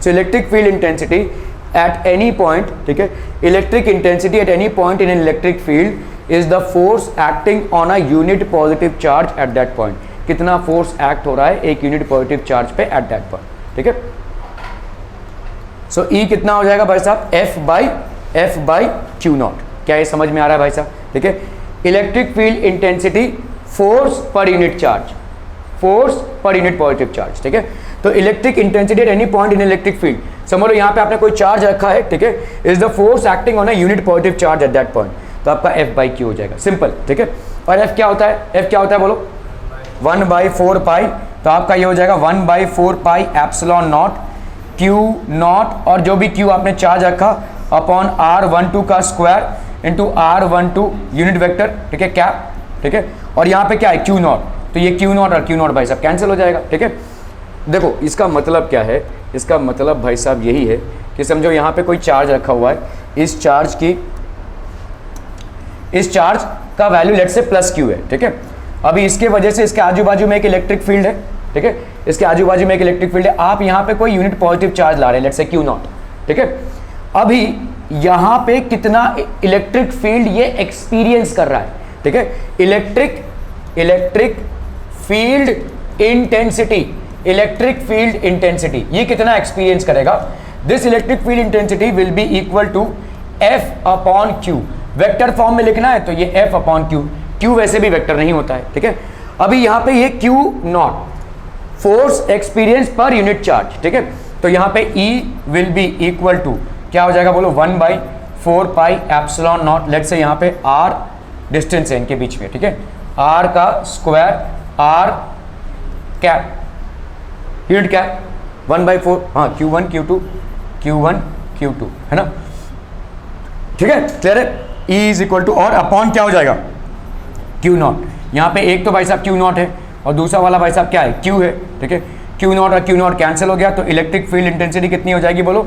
So electric field intensity at any point, ठीक है, electric intensity at any point in an electric field is the force acting on a unit positive charge at that point. कितना फोर्स एक्ट हो रहा है एक यूनिट पॉजिटिव चार्ज पे एट दैट पॉइंट, ठीक है। सो ई कितना हो जाएगा भाई साहब, एफ बाई क्यू नॉट। क्या ये समझ में आ रहा है भाई साहब? ठीक है। Electric field intensity force per unit charge, force per unit positive charge, ठीक है। तो electric intensity at any point in electric field, समझ लो यहाँ पे आपने कोई चार्ज रखा है, ठीक है, is the force acting on a unit positive charge at that point, तो आपका एफ बाई क्यू हो जाएगा, सिंपल, ठीक है। और एफ क्या होता है, एफ क्या होता है बोलो, 1/4 पाई, तो आपका ये हो जाएगा 1/4 pi epsilon naught Q not, और जो भी क्यू आपने चार्ज रखा अपॉन r12 का square into r12 unit vector, ठीक है, कैप, ठीक है। और यहाँ पे क्या है, क्यू नॉट, तो ये क्यू नॉट और क्यू नॉट भाई साहब कैंसिल हो जाएगा, ठीक है। देखो इसका मतलब क्या है, इसका मतलब भाई साहब यही है कि समझो यहाँ पे कोई चार्ज रखा हुआ है, इस चार्ज का वैल्यू लेट से प्लस क्यू है, ठीक है। अभी इसके वजह से इसके आजू बाजू में एक इलेक्ट्रिक फील्ड है, ठीक है, इसके आजू बाजू में एक इलेक्ट्रिक फील्ड है, आप यहाँ पे कोई यूनिट पॉजिटिव चार्ज ला रहे हैं लेट से क्यू नॉट, ठीक है। अभी यहाँ पे कितना इलेक्ट्रिक फील्ड ये एक्सपीरियंस कर रहा है, ठीक है। Electric field intensity, electric field intensity ये कितना एक्सपीरियंस करेगा, this electric field intensity will be equal to F upon Q. Vector form में लिखना है तो ये एफ अपॉन क्यू, क्यू वैसे भी वेक्टर नहीं होता है, ठीक है। अभी यहाँ पे ये Q not force experience per unit charge, ठीक है, तो यहाँ पे ई विल बी इक्वल टू क्या हो जाएगा बोलो, 1/4 पाई एप्सिलॉन नॉट, लेट से यहाँ पे आर डिस्टेंस है इनके बीच में, ठीक है, आर का square R cap unit cap 1/4, हाँ Q1 Q2 है ना, ठीक है, क्लियर है। ई इज इक्वल टू, और अपॉन क्या हो जाएगा, क्यू नॉट। यहाँ पे एक तो भाई साहब क्यू नॉट है और दूसरा वाला भाई साहब क्या है, क्यू है, ठीक है। क्यू नॉट और क्यू नॉट कैंसिल हो गया, तो इलेक्ट्रिक फील्ड इंटेंसिटी कितनी हो जाएगी बोलो,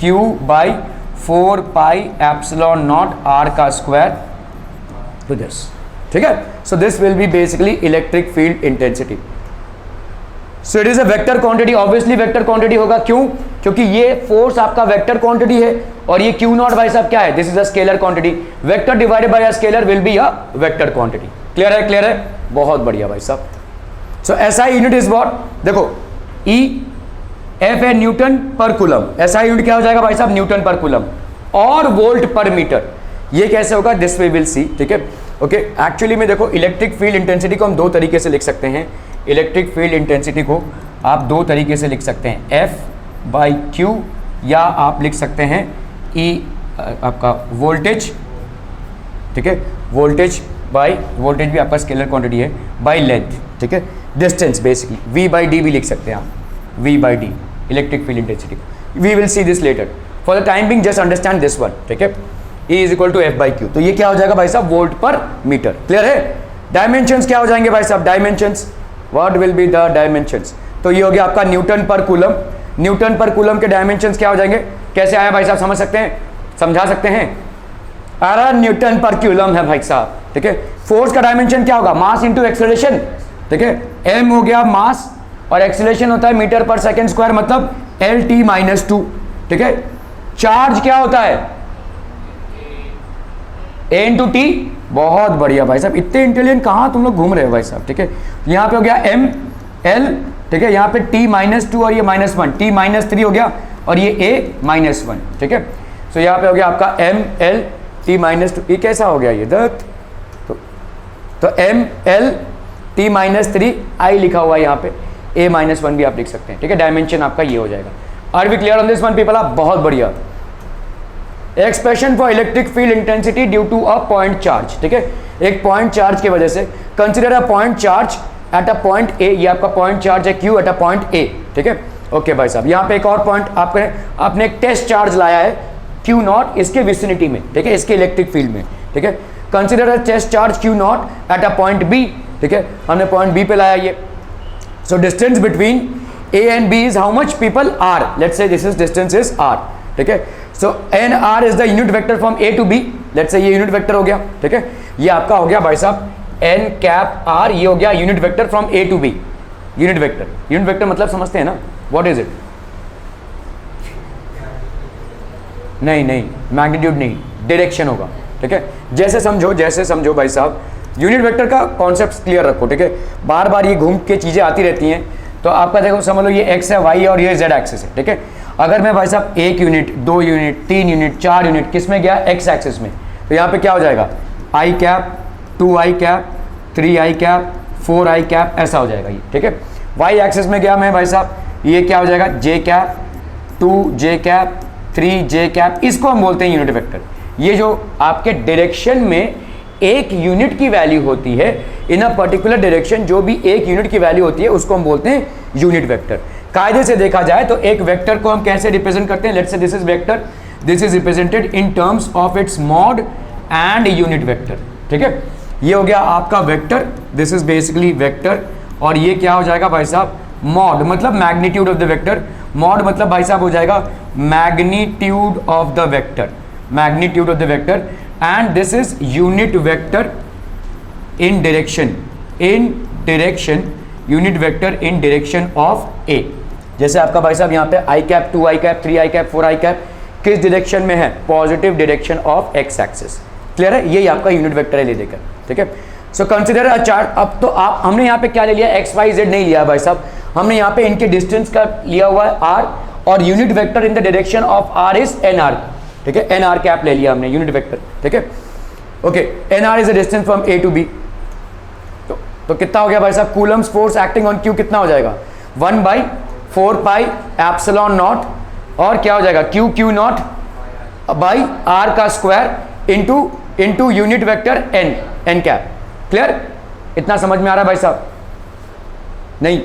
Q by 4 pi epsilon naught R का स्क्वायर टू दिस, ठीक है। So this will be basically electric field intensity. So it is a vector quantity, obviously vector quantity होगा, क्यों, क्योंकि ये फोर्स आपका वेक्टर क्वांटिटी है और ये क्यू नॉट भाई साहब क्या है, this is a scalar quantity, vector divided by a scalar will be a vector quantity. Clear है, क्लियर है, बहुत बढ़िया भाई साहब। सो एसआई यूनिट इज व्हाट, देखो ई एफ है न्यूटन पर कूलम, एसआई यूनिट क्या हो जाएगा भाई साहब, न्यूटन पर कूलम, और वोल्ट पर मीटर। ये कैसे होगा, दिस वी विल सी, ठीक है। ओके, एक्चुअली में देखो इलेक्ट्रिक फील्ड इंटेंसिटी को हम दो तरीके से लिख सकते हैं। इलेक्ट्रिक फील्ड इंटेंसिटी को आप दो तरीके से लिख सकते हैं, एफ बाई क्यू, या आप लिख सकते हैं ई आपका वोल्टेज, ठीक है, वोल्टेज बाई, वोल्टेज भी आपका स्केलर क्वांटिटी है, बाई लेंथ, ठीक है, distance basically, V by D भी लिख सकते हैं आप, V by D electric field intensity. We will see this later, for the time being just understand this one, ठीक है। E is equal to F by Q, तो ये क्या हो जाएगा भाई साहब, वोल्ट पर मीटर। क्लियर है। डायमेंशंस क्या हो जाएंगे भाई साहब, dimensions, what will be the dimensions, तो ये हो गया आपका न्यूटन पर कूलम। न्यूटन पर कूलम के डायमेंशंस क्या हो जाएंगे, कैसे आया भाई साहब, समझ सकते हैं, समझा सकते हैं, अरे न्यूटन पर कूलम है भाई साहब, ठीक है। फोर्स का डायमेंशन क्या होगा, मास इंटू एक्सेलरेशन, ठीक है, एम हो गया मास और एक्सेलरेशन होता है मीटर पर सेकेंड स्क्वायर, मतलब एल टी माइनस 2, ठीक है। चार्ज क्या होता है, ए इंटू टी, बहुत बढ़िया भाई साहब, इतने इंटेलिजेंट कहाँ तुम लोग घूम रहे हो भाई साहब, ठीक है। यहाँ पे हो गया एम एल, ठीक है, यहाँ पे टी माइनस 2 और ये माइनस 1, टी माइनस 3 हो गया और ये ए माइनस 1, ठीक है। सो यहाँ पे हो गया आपका एम एल टी माइनस 2, ये कैसा हो गया ये दत्त, तो एम एल टी माइनस 3 आई लिखा हुआ है यहाँ पे, ए माइनस 1 भी आप लिख सकते हैं, ठीक है। डायमेंशन आपका ये हो जाएगा। Are we clear on this one people, आप बहुत बढ़िया। Expression for electric field intensity due to a point charge, ठीक है, एक पॉइंट चार्ज की वजह से, consider a point charge at a point A, ये आपका पॉइंट चार्ज है Q at a point A, ठीक है। ओके भाई साहब, यहाँ पे एक और पॉइंट आपने एक टेस्ट चार्ज लाया है क्यू नॉट इसके विसिनिटी में, ठीक है, इसके इलेक्ट्रिक फील्ड में, ठीक है। Consider a test charge Q naught at a point B, ठीक है, हमने पॉइंट बी पे लाया ये। So distance between A and B is how much people, R, let's say this is distance is R, ठीक है। So N R is the unit vector from A to B, let's say ये यूनिट वेक्टर हो गया, ठीक है। ये आपका हो गया भाई साहब एन कैप आर, ये हो गया unit vector from A to B, unit vector. Unit vector मतलब समझते हैं ना, व्हाट इज इट, नहीं नहीं मैग्नीट्यूड नहीं, डायरेक्शन होगा, ठीक है। जैसे समझो भाई साहब, यूनिट वेक्टर का कॉन्सेप्ट क्लियर रखो, ठीक है। बार बार ये घूम के चीजें आती रहती हैं, तो आपका देखो समझ लो ये एक्स है, वाई है और ये जेड एक्सिस है, ठीक है। अगर मैं भाई साहब 1 यूनिट 2 यूनिट 3 यूनिट 4 यूनिट किस में गया, एक्स एक्सिस में, तो यहाँ पे क्या हो जाएगा, आई कैप 2 आई कैप 3 आई कैप 4 आई कैप, ऐसा हो जाएगा ये, ठीक है। वाई एक्सिस में गया मैं भाई साहब, ये क्या हो जाएगा, जे कैप 2 जे कैप 3 जे कैप, इसको हम बोलते हैं यूनिट वेक्टर। ये जो आपके डायरेक्शन में एक यूनिट की वैल्यू होती है, इन अ पर्टिकुलर डायरेक्शन जो भी एक यूनिट की वैल्यू होती है उसको हम बोलते हैं यूनिट वेक्टर। कायदे से देखा जाए तो एक वेक्टर को हम कैसे रिप्रेजेंट करते हैं, let's say this is vector, this is represented in terms of its mod and unit vector, ठीक है। ये हो गया आपका vector, this is basically vector, और ये क्या हो जाएगा भाई साहब, मॉड मतलब magnitude of the vector, mod मतलब भाई साहब हो जाएगा magnitude of the vector, magnitude of the vector, and this is unit vector in direction, unit vector in direction of A. जैसे आपका भाई साहब यहाँ पे आई कैप 2 आई कैप 3 आई कैप 4 आई कैप किस डायरेक्शन में है, positive direction of x axis. Clear है, यही आपका यूनिट वेक्टर है ले देकर, ठीक है। सो कंसिडर अ चार्ट, अब तो आप हमने यहाँ पे क्या ले लिया, एक्स वाई जेड नहीं लिया भाई साहब, हमने यहाँ पे इनके डिस्टेंस का लिया हुआ है आर, और unit vector in the direction of R is N R, ठीक है, एन आर कैप ले लिया हमने यूनिट वेक्टर, ठीक है। Okay, N R is the distance from A to B, तो कितना हो गया भाई साहब, Coulomb's force acting on Q कितना हो जाएगा, 1/4 पाई एप्सिलॉन नॉट, और क्या हो जाएगा Q Q naught by R का square into unit vector N, N cap. Clear, इतना समझ में आ रहा है भाई साहब, नहीं,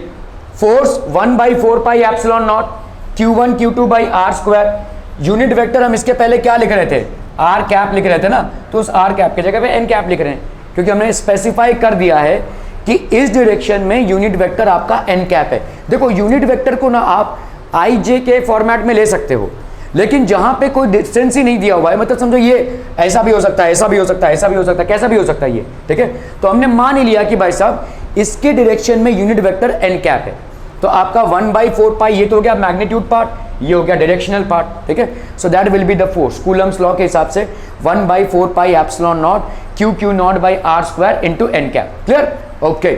force 1/4 pi epsilon naught Q1 Q2 by R square, unit vector हम इसके पहले क्या लिख रहे थे, आर कैप लिख रहे थे ना, तो उस आर कैप की जगह पे एन कैप लिख रहे हैं, क्योंकि हमने स्पेसिफाई कर दिया है कि इस डायरेक्शन में यूनिट वेक्टर आपका एन कैप है। देखो यूनिट वेक्टर को ना आप आई जे के फॉर्मेट में ले सकते हो, लेकिन जहां पे कोई डिस्टेंस ही नहीं दिया हुआ है, मतलब समझो ये ऐसा भी हो सकता है, ऐसा भी हो सकता है, ऐसा भी हो सकता है, कैसा भी हो सकता है ये, ठीक है। तो हमने मान ही लिया कि भाई साहब इसके डायरेक्शन में यूनिट वेक्टर एन कैप है, तो आपका 1/4 पाई ये तो हो गया मैग्नीट्यूड पार्ट, ये हो गया डायरेक्शनल पार्ट, ठीक है। So that will be the force, Coulomb's law के हिसाब से 1/4 pi epsilon naught Q naught by R square into N cap. Clear? Okay.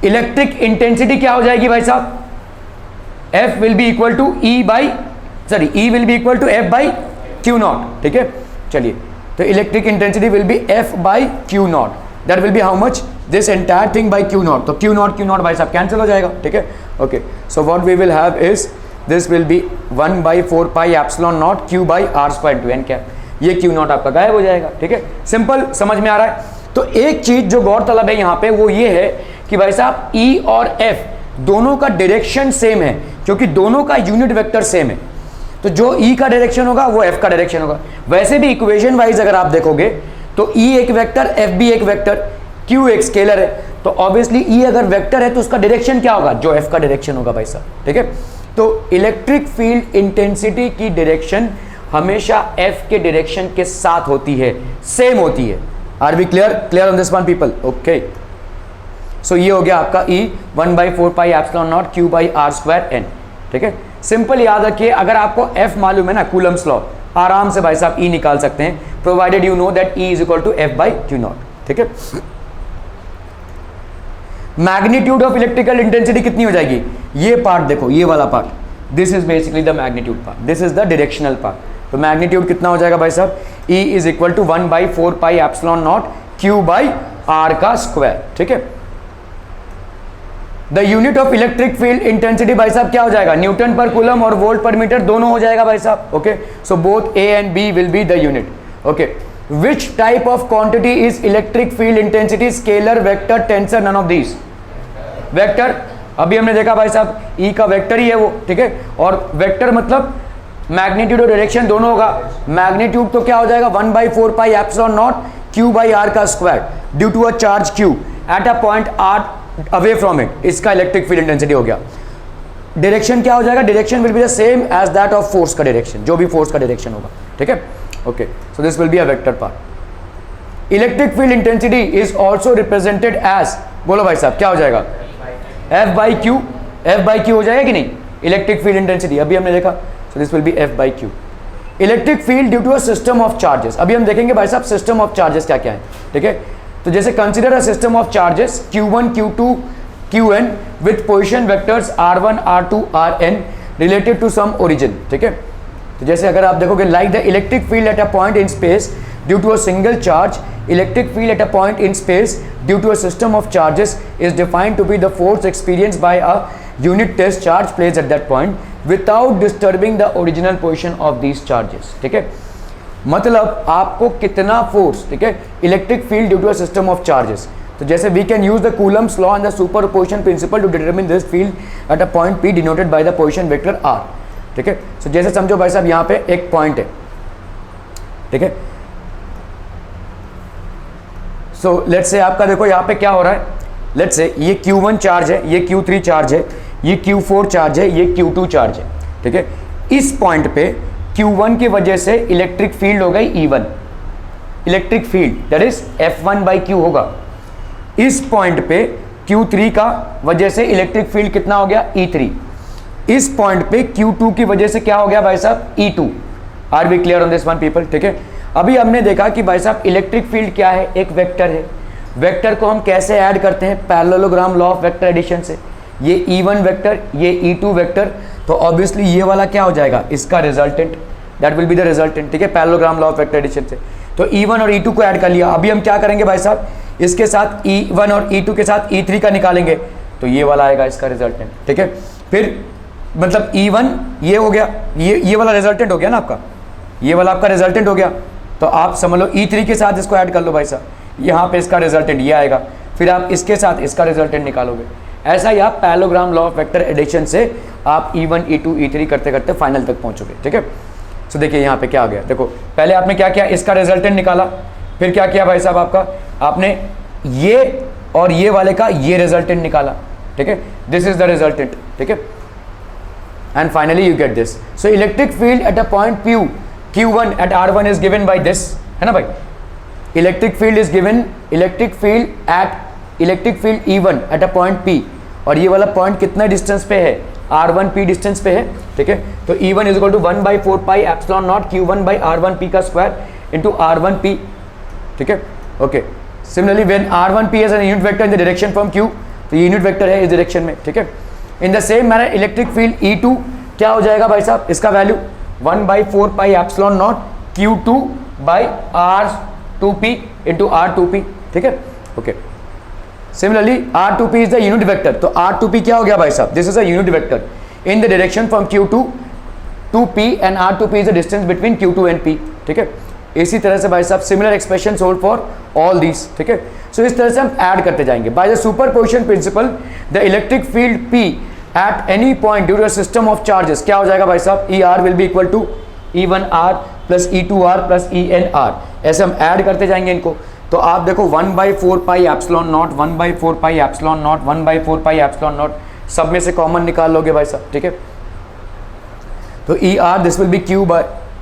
Electric intensity क्या हो जाएगी भाई साहब? F will be equal to E will be equal to F by Q naught, ठीक है। चलिए, तो electric intensity will be F by Q naught, that will be how much? This entire thing by Q naught, तो Q naught भाई साहब कैंसिल हो जाएगा, ठीक है। Okay, so what we will have is this will be 1/4 pi epsilon naught Q by R square into N cap, ये Q naught आपका गायब हो जाएगा, ठीक है। सिंपल, समझ में आ रहा है? तो एक चीज जो गौरतलब है यहाँ पे वो ये है कि भाई साहब E और F दोनों का डायरेक्शन सेम है, क्योंकि दोनों का यूनिट वेक्टर सेम है, तो जो E का डायरेक्शन होगा वो F का डायरेक्शन होगा। वैसे भी इक्वेशन वाइज अगर आप देखोगे तो E एक वेक्टर, F भी एक वेक्टर, Q एक स्केलर है, तो ऑब्वियसली E अगर वेक्टर है तो उसका डायरेक्शन क्या होगा? जो F का डायरेक्शन होगा भाई साहब, ठीक है। तो इलेक्ट्रिक फील्ड इंटेंसिटी की डायरेक्शन हमेशा F के डायरेक्शन के साथ होती है, सेम होती है। Are we clear on this one people? Okay, so ये हो गया आपका E 1/4 pi epsilon naught Q by R square N, ठीक है। सिंपल याद रखिए, अगर आपको F मालूम है ना, कूलम्स लॉ, आराम से भाई साहब E निकाल सकते हैं, provided you know that E is equal to F by Q naught, ठीक है। मैग्नीट्यूड ऑफ इलेक्ट्रिकल इंटेंसिटी कितनी हो जाएगी? ये पार्ट देखो, ये वाला part, this is basically the magnitude part, this is the directional part. तो मैग्नीट्यूड कितना हो जाएगा भाई साहब? E is equal to 1/4 pi epsilon naught Q by R का स्क्वायर, ठीक है। The unit of electric field intensity भाई साहब क्या हो जाएगा? न्यूटन पर कूलम और वोल्ट पर मीटर दोनों हो जाएगा भाई साहब, okay. So both A and B will be the unit, okay. Which type of quantity is electric field intensity? Scalar, vector, tensor, none of these. Vector, अभी हमने देखा भाई साहब E का वेक्टर ही है वो, ठीक है। और वेक्टर मतलब मैग्नीट्यूड और डायरेक्शन दोनों होगा। मैग्नीट्यूड तो क्या हो जाएगा? 1/4 pi epsilon naught Q by R का square due to a charge Q at a point R away from it, इसका इलेक्ट्रिक फील्ड इंटेंसिटी हो गया। डायरेक्शन क्या हो जाएगा? Direction will be the same as that of force का डायरेक्शन, जो भी फोर्स का डायरेक्शन होगा, ठीक है। Okay, so this will be a vector part. Electric field intensity is also represented as, बोलो भाई साहब क्या हो जाएगा? F by Q, F by Q हो जाएगा कि नहीं? इलेक्ट्रिक फील्ड इंटेंसिटी अभी हमने देखा, so this will be F by Q. Electric field due to a system of charges, अभी हम देखेंगे भाई साहब सिस्टम ऑफ चार्जेस क्या क्या है, ठीक है। तो जैसे consider a system of charges Q1, Q2, Qn with position vectors R1, R2, Rn related to some origin, ठीक है। तो जैसे अगर आप देखोगे like the electric field at a point in space due to a single charge, electric field at a point in space due to a system of charges is defined to be the force experience by a unit test charge place at that point without disturbing the original position of these charges, ठीक है। मतलब आपको कितना फोर्स, ठीक है, electric field due to a system of charges. तो जैसे we can use the Coulomb's law and the superposition principle to determine this field at a point P denoted by the position vector R, ठीक है। सो जैसे समझो भाई साहब यहाँ पे एक पॉइंट है, ठीक है। सो लेट्स से आपका देखो यहाँ पे क्या हो रहा है, लेट्स से ये Q1 चार्ज है, ये Q3 चार्ज है, ये Q4 चार्ज है, ये Q2 चार्ज है, ठीक है। इस पॉइंट पे Q1 की वजह से इलेक्ट्रिक फील्ड हो गई E1, electric field that is F1 by Q होगा। इस पॉइंट पे Q3 का वजह से इलेक्ट्रिक फील्ड कितना हो गया? E3। इस पॉइंट पे Q2 की वजह से क्या हो गया भाई साहब? E2। Are we clear on this one people, ठीक है। अभी हमने देखा कि भाई साहब इलेक्ट्रिक फील्ड क्या है? एक वेक्टर है। वेक्टर को हम कैसे ऐड करते हैं? Parallelogram law of vector addition से। ये E1 वेक्टर, ये E2 वेक्टर, तो ऑब्वियसली ये वाला क्या हो जाएगा? इसका resultant, that will be the resultant, ठीक है, parallelogram law of vector addition से। तो E1 और E2 को ऐड कर लिया। अभी हम क्या करेंगे भाई साहब? इसके साथ E1 और E2 के साथ E3 का निकालेंगे, तो ये वाला आएगा इसका रिजल्टेंट, ठीक है। फिर मतलब E1 ये हो गया, ये वाला रिजल्टेंट हो गया ना आपका, ये वाला आपका रिजल्टेंट हो गया। तो आप समझ लो E3 के साथ इसको ऐड कर लो भाई साहब, यहाँ पे इसका रिजल्टेंट ये आएगा, फिर आप इसके साथ इसका रिजल्टेंट निकालोगे। ऐसा ही आप parallelogram law of vector addition से आप E1, E2, E3 करते करते फाइनल तक पहुँचोगे, ठीक है। सो देखिए यहाँ पे क्या आ गया, देखो पहले आपने क्या किया, इसका रिजल्टेंट निकाला, फिर क्या किया भाई साहब आपका, आपने ये और ये वाले का ये रिजल्टेंट निकाला, ठीक है, दिस इज द रिजल्टेंट, ठीक है, and finally you get this. So electric field at a point Q, Q1 at R1 is given by this, है ना भाई, electric field is given, electric field E1 eight a point P, और ये वाला पॉइंट कितना डिस्टेंस पे है, R1P डिस्टेंस पे है, ठीक है, तो E1 is equal to 1/4 epsilon naught Q1 by R1P का स्क्वायर इंटू R1P, ठीक है, okay. Similarly when R1P is an unit vector in the direction from Q, तो ये यूनिट वेक्टर है इस डायरेक्शन में, ठीक है. In the same manner electric field E2 क्या हो जाएगा भाई साहब, इसका value 1/4 epsilon not Q2 by R2P into R2P, ठीक है, okay. Similarly, R2P is the unit vector. तो R2P क्या हो गया भाई साहब, this is a unit vector in the direction from Q2 to P and R2P is the distance between Q2 and P, ठीक है. इसी तरह से भाई साहब similar expression hold for all these, ठीक है. सो इस तरह से हम ऐड करते जाएंगे. By the superposition principle the electric field P at any point due to system of charges क्या हो जाएगा भाई साहब, ER will be equal to E1R plus E2R plus ENR. ऐसे हम ऐड करते जाएंगे इनको. तो आप देखो 1/4 epsilon not, 1/4 epsilon not, 1/4 epsilon not, सब में से कॉमन निकाल लोगे भाई साहब, ठीक है. तो ER this will B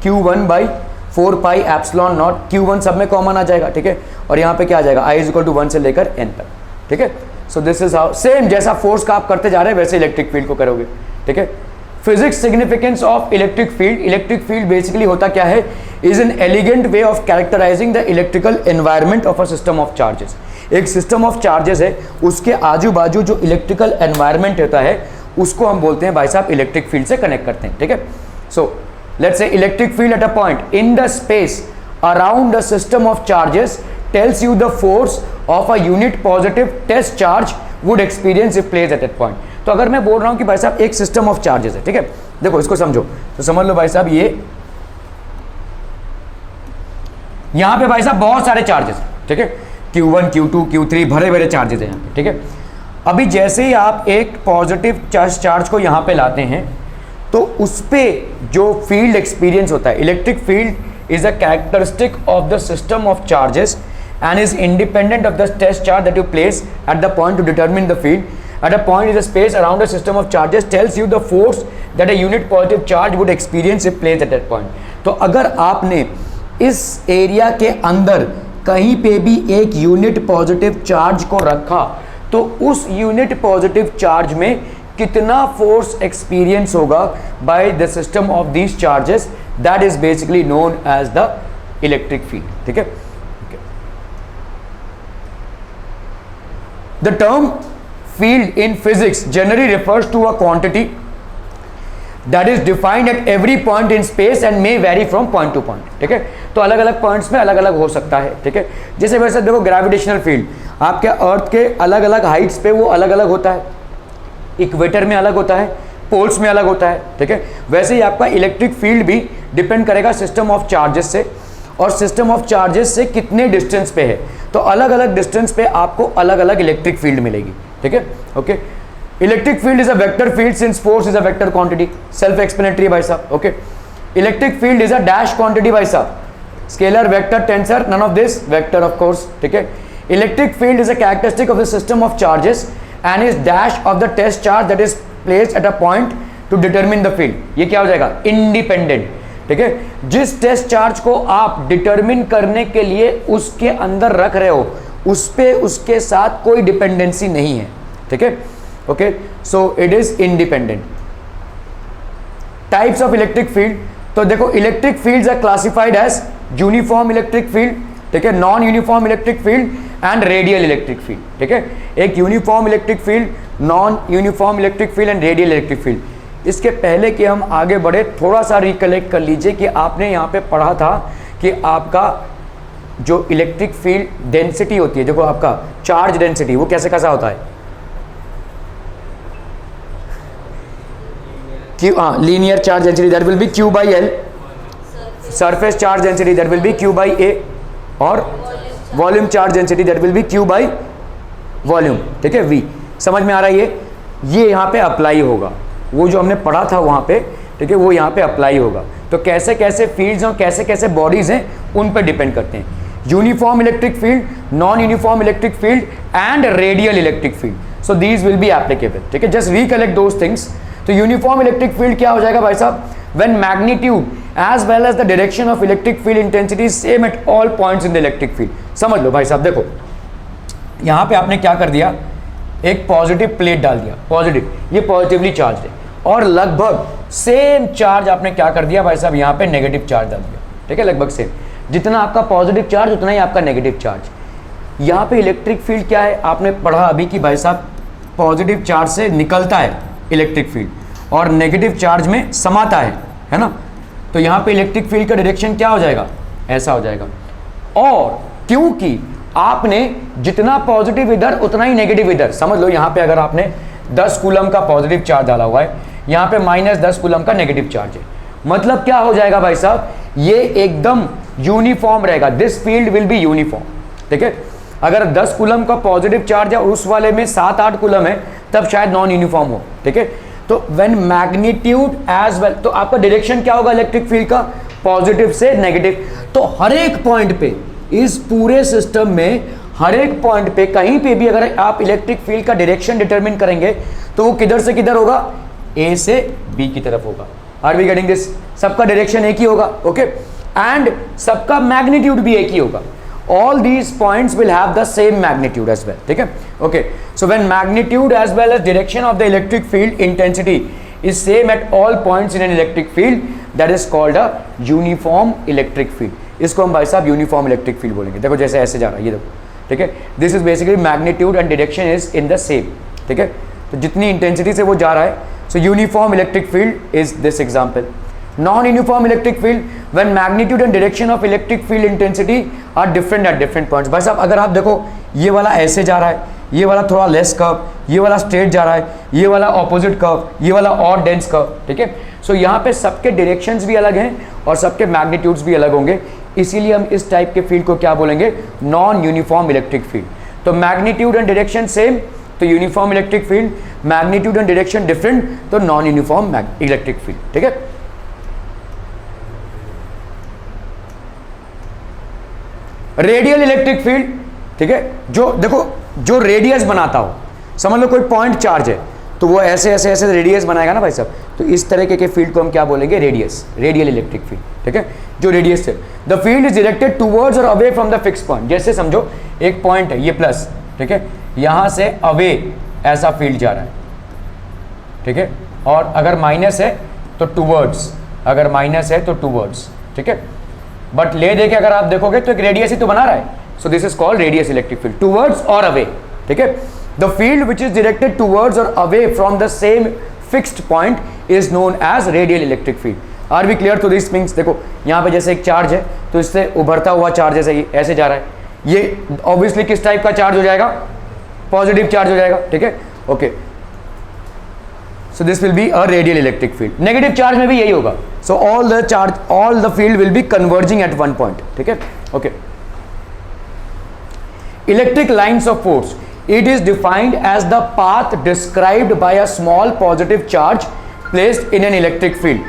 Q1/4 epsilon naught, Q1 सब में कॉमन आ जाएगा, ठीक है, और यहाँ पे क्या आ जाएगा, I इज इक्वल टू 1 से लेकर N तक, ठीक है. So this is how, same जैसा फोर्स का आप करते जा रहे हैं वैसे इलेक्ट्रिक फील्ड को करोगे, ठीक है. Physics significance of electric field. Electric field basically होता क्या है, is an elegant way of characterising the electrical environment of a system of charges. एक सिस्टम ऑफ चार्जेस है, उसके आजू बाजू जो इलेक्ट्रिकल एनवायरनमेंट होता है उसको हम बोलते हैं भाई साहब इलेक्ट्रिक फील्ड से कनेक्ट करते हैं, ठीक है. So let's say electric field at a point in the space around the system of charges tells you the force of a unit positive test charge would experience if place at that point. तो अगर मैं बोल रहा हूं कि भाई साहब एक सिस्टम ऑफ चार्जेस है, ठीक है, देखो इसको समझो, तो समझ लो भाई साहब ये यहां पे भाई साहब बहुत सारे चार्जेस, ठीक है, Q1 Q2 Q3 भरे भरे चार्जेस हैं यहां पे, ठीक है. अभी जैसे ही आप एक पॉजिटिव चार्ज को यहां पे लाते हैं तो उस पे जो फील्ड एक्सपीरियंस होता है, electric field is a characteristic of the system of charges and is independent of the test charge that you place at the point to determine the field. At a point in the space around a system of charges tells you the force that a unit positive charge would experience if placed at that point. तो अगर आपने इस एरिया के अंदर कहीं पे भी एक यूनिट पॉजिटिव चार्ज को रखा तो उस यूनिट पॉजिटिव चार्ज में कितना फोर्स एक्सपीरियंस होगा by the system of these charges, that is basically known as the electric field, ठीक है. The term field in physics generally refers to a quantity that is defined at every point in space and may vary from point to point, ठीक है. तो अलग अलग पॉइंट्स में अलग अलग हो सकता है, ठीक है. जैसे वैसे देखो ग्रेविटेशनल फील्ड आपके अर्थ के अलग अलग हाइट्स पे वो अलग अलग होता है, इक्वेटर में अलग होता है, पोल्स में अलग होता है, ठीक है. वैसे ही आपका इलेक्ट्रिक फील्ड भी डिपेंड करेगा सिस्टम ऑफ चार्जेस से, और सिस्टम ऑफ चार्जेस से कितने डिस्टेंस पे है, तो अलग अलग डिस्टेंस पे आपको अलग अलग इलेक्ट्रिक फील्ड मिलेगी, ठीक है, okay. Electric field is a vector field since force is a vector quantity, self explanatory भाई साहब, okay. Electric field is a dash quantity भाई साहब, scalar, vector, tensor, none of this, vector of course, ठीक है. Electric field is a characteristic of the system of charges and is dash of the test charge that is placed at a point to determine the field. ये क्या हो जाएगा, इंडिपेंडेंट, ठीक है. जिस टेस्ट चार्ज को आप डिटरमिन करने के लिए उसके अंदर रख रहे हो उस पे उसके साथ कोई डिपेंडेंसी नहीं है, ठीक है, okay. So it is independent. Types of electric field, तो देखो electric fields are classified as uniform electric field, ठीक है, non uniform electric field and radial electric field, ठीक है. एक uniform electric field, non uniform electric field and radial electric field. इसके पहले कि हम आगे बढ़े थोड़ा सा रिकलेक्ट कर लीजिए कि आपने यहाँ पे पढ़ा था कि आपका जो इलेक्ट्रिक फील्ड डेंसिटी होती है, देखो आपका चार्ज डेंसिटी वो कैसे कैसा होता है, क्यू, हाँ, linear charge density that will B Q by L, surface charge density that will B Q by A, और volume charge density that will B Q by volume, ठीक है, V. समझ में आ रहा है ये यहाँ पे अप्लाई होगा, वो जो हमने पढ़ा था वहाँ पे, ठीक है, वो यहाँ पे अप्लाई होगा. तो कैसे कैसे फील्ड्स और कैसे कैसे बॉडीज हैं उन पर डिपेंड करते हैं। Uniform electric field, non uniform electric field and radial electric field, so these will be applicable. ठीक है, जस्ट रिकलेक्ट दोज थिंग्स। तो यूनिफॉर्म इलेक्ट्रिक फील्ड क्या हो जाएगा भाई साहब, when magnitude as well as the direction of electric field intensity same at all points in the electric field. समझ लो भाई साहब, देखो यहां पे आपने क्या कर दिया, एक पॉजिटिव प्लेट डाल दिया, पॉजिटिव, ये पॉजिटिवली चार्ज है, और लगभग सेम चार्ज आपने क्या कर दिया भाई साहब, यहाँ पे नेगेटिव चार्ज डाल दिया। ठीक है, लगभग सेम, जितना आपका पॉजिटिव चार्ज उतना ही आपका नेगेटिव चार्ज। यहाँ पे इलेक्ट्रिक फील्ड क्या है, आपने पढ़ा अभी कि भाई साहब पॉजिटिव चार्ज से निकलता है इलेक्ट्रिक फील्ड और नेगेटिव चार्ज में समाता है ना। तो यहाँ पे इलेक्ट्रिक फील्ड का डायरेक्शन क्या हो जाएगा, ऐसा हो जाएगा। और क्योंकि आपने जितना पॉजिटिव इधर उतना ही नेगेटिव इधर, समझ लो यहाँ पे अगर आपने 10 कूलम का पॉजिटिव चार्ज डाला हुआ है, यहाँ पे -10 कूलम का नेगेटिव चार्ज है, मतलब क्या हो जाएगा भाई साहब, ये एकदम यूनिफॉर्म रहेगा, this field will be uniform. ठीक है, अगर 10 कूलम का पॉजिटिव चार्ज है और उस वाले में 7-8 कूलम है, तब शायद नॉन यूनिफॉर्म हो। ठीक है, तो व्हेन मैग्नीट्यूड एज वेल, तो आपका डायरेक्शन क्या होगा इलेक्ट्रिक फील्ड का, पॉजिटिव से नेगेटिव। तो हर एक पॉइंट पे, इस पूरे सिस्टम में हर एक पॉइंट पे कहीं पे भी अगर आप इलेक्ट्रिक फील्ड का डायरेक्शन डिटरमिन करेंगे तो वो किधर से किधर होगा, ए से बी की तरफ होगा। Are we getting this? सबका डायरेक्शन एक ही होगा, ओके, एंड सबका मैग्नीट्यूड भी एक ही होगा। All these points will have the same magnitude as well. ठीक है, okay. So when magnitude as well as direction of the electric field intensity is same at all points in an electric field, that is called a uniform electric field. इसको हम भाई साहब यूनिफॉर्म इलेक्ट्रिक फील्ड बोलेंगे। देखो जैसे ऐसे जा रहा है, ये देखो, ठीक है, this is basically magnitude and direction is in the same. ठीक है, तो जितनी इंटेंसिटी से वो जा रहा है, सो uniform electric field is this example. Non-uniform electric field, when magnitude and direction of electric field intensity are different at different points. भाई साहब अगर आप देखो, ये वाला ऐसे जा रहा है, ये वाला थोड़ा लेस कर्व, ये वाला स्ट्रेट जा रहा है, ये वाला ऑपोजिट कर्व, ये वाला और डेंस कर्व। ठीक है, सो यहाँ पे सबके डायरेक्शंस भी अलग हैं और सबके मैग्नीट्यूड्स भी अलग होंगे, इसीलिए हम इस टाइप के फील्ड को क्या बोलेंगे, नॉन यूनिफॉर्म इलेक्ट्रिक फील्ड। तो मैग्नीट्यूड एंड डायरेक्शन सेम तो uniform electric field, magnitude and direction different तो नॉन यूनिफॉर्म इलेक्ट्रिक फील्ड। ठीक है, रेडियल इलेक्ट्रिक फील्ड, ठीक है, जो देखो जो रेडियस बनाता हो, समझ लो कोई पॉइंट चार्ज है तो वो ऐसे ऐसे ऐसे रेडियस बनाएगा ना भाई साहब, तो इस तरीके के फील्ड को हम क्या बोलेंगे, रेडियस, रेडियल इलेक्ट्रिक फील्ड। ठीक है, जो रेडियस है, the field is directed towards और away from the fix point. जैसे समझो एक पॉइंट है, ये प्लस, ठीक है, यहां से अवे ऐसा फील्ड जा रहा है। ठीक है, और अगर माइनस है तो टुवर्ड्स, अगर माइनस है तो टुवर्ड्स। ठीक है, बट ले देके अगर आप देखोगे तो एक रेडियस ही तो बना रहा है, so this is called radius electric field, towards और अवे। ठीक है, the field which is directed towards और away from the same fixed point is known as radial electric field. Are we clear? To this means, देखो यहाँ पे जैसे एक चार्ज है तो इससे उभरता हुआ चार्ज जैसे ही ऐसे जा रहा है, ये ऑब्वियसली किस टाइप का चार्ज हो जाएगा, पॉजिटिव चार्ज हो जाएगा। ठीक है, okay, so this will be a radial electric field. Negative charge में भी यही होगा, so all the charge, all the field will be converging at one point. ठीक है, okay. Electric lines of force, it is defined as the path described by a small positive charge placed in an electric field.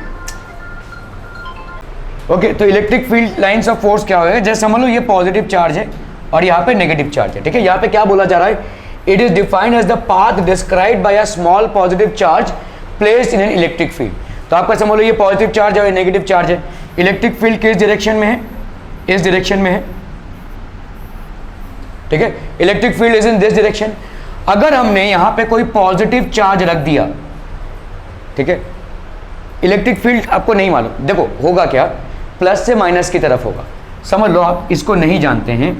Okay, तो electric field lines of force क्या होगा, जैसे समझ लो ये पॉजिटिव चार्ज है और यहाँ पे नेगेटिव चार्ज है। ठीक है, यहाँ पे क्या बोला जा रहा है, it is defined as the path described by a small positive charge placed in an electric field. तो आपका समझ लो ये पॉजिटिव चार्ज है और नेगेटिव चार्ज है, इलेक्ट्रिक फील्ड किस डायरेक्शन में है, इस डायरेक्शन में है। ठीक है, electric field is in this direction. अगर हमने यहाँ पे कोई पॉजिटिव चार्ज रख दिया, ठीक है, इलेक्ट्रिक फील्ड आपको नहीं मालूम, देखो होगा क्या, प्लस से माइनस की तरफ होगा। समझ लो आप इसको नहीं जानते हैं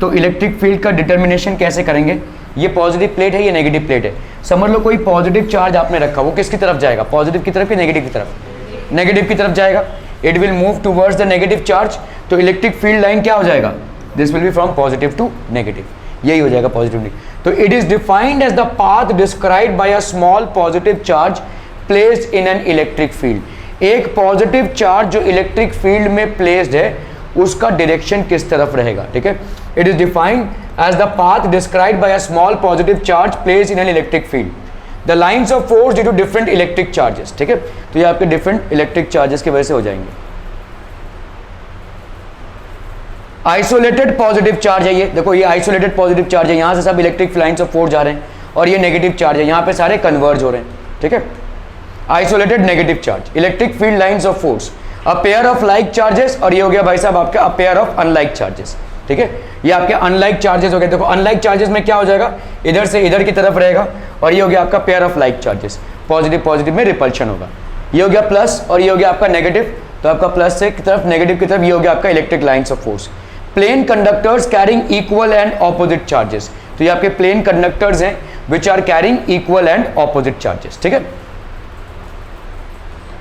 तो इलेक्ट्रिक फील्ड का डिटर्मिनेशन कैसे करेंगे, ये पॉजिटिव प्लेट है, ये नेगेटिव प्लेट है, समझ लो कोई पॉजिटिव चार्ज आपने रखा, वो किसकी तरफ जाएगा, पॉजिटिव की तरफ या नेगेटिव की तरफ, नेगेटिव की तरफ जाएगा, it will move towards the negative charge. तो इलेक्ट्रिक फील्ड लाइन क्या हो जाएगा, this will be from positive to negative, यही हो जाएगा पॉजिटिव। तो it is defined as the path described by a small positive charge placed in an electric field. एक पॉजिटिव चार्ज जो इलेक्ट्रिक फील्ड में प्लेस्ड है उसका डायरेक्शन किस तरफ रहेगा। ठीक है, it is defined as the path described by a small positive charge placed in an electric field. The lines of force due to different electric charges. ठीक है, तो ये आपके different electric charges की वजह से हो जाएंगे। आइसोलेटेड पॉजिटिव चार्ज है, ये देखो ये आइसोलेटेड पॉजिटिव चार्ज है, यहां से सब इलेक्ट्रिक लाइंस ऑफ फोर्स जा रहे हैं, और ये नेगेटिव चार्ज है, यहां पे सारे कन्वर्ज हो रहे हैं, ठीक है। Isolated negative charge, electric field lines of force, a pair of like charges, और ये हो गया भाई साहब आपका a pair of unlike charges, ठीक है। ये आपके अनलाइक चार्जेस हो गए। देखो अनलाइक चार्जेस में क्या हो जाएगा, इधर से इधर की तरफ रहेगा, और ये हो गया आपका pair of like charges, positive positive में रिपल्शन होगा। ये हो गया प्लस, और ये हो गया आपका नेगेटिव, तो आपका प्लस से की तरफ नेगेटिव की तरफ, ये हो गया आपका electric lines of force. Plane conductors carrying equal and opposite charges, तो ये आपके प्लेन कंडक्टर्स हैं which are carrying equal and opposite charges, ठीक है।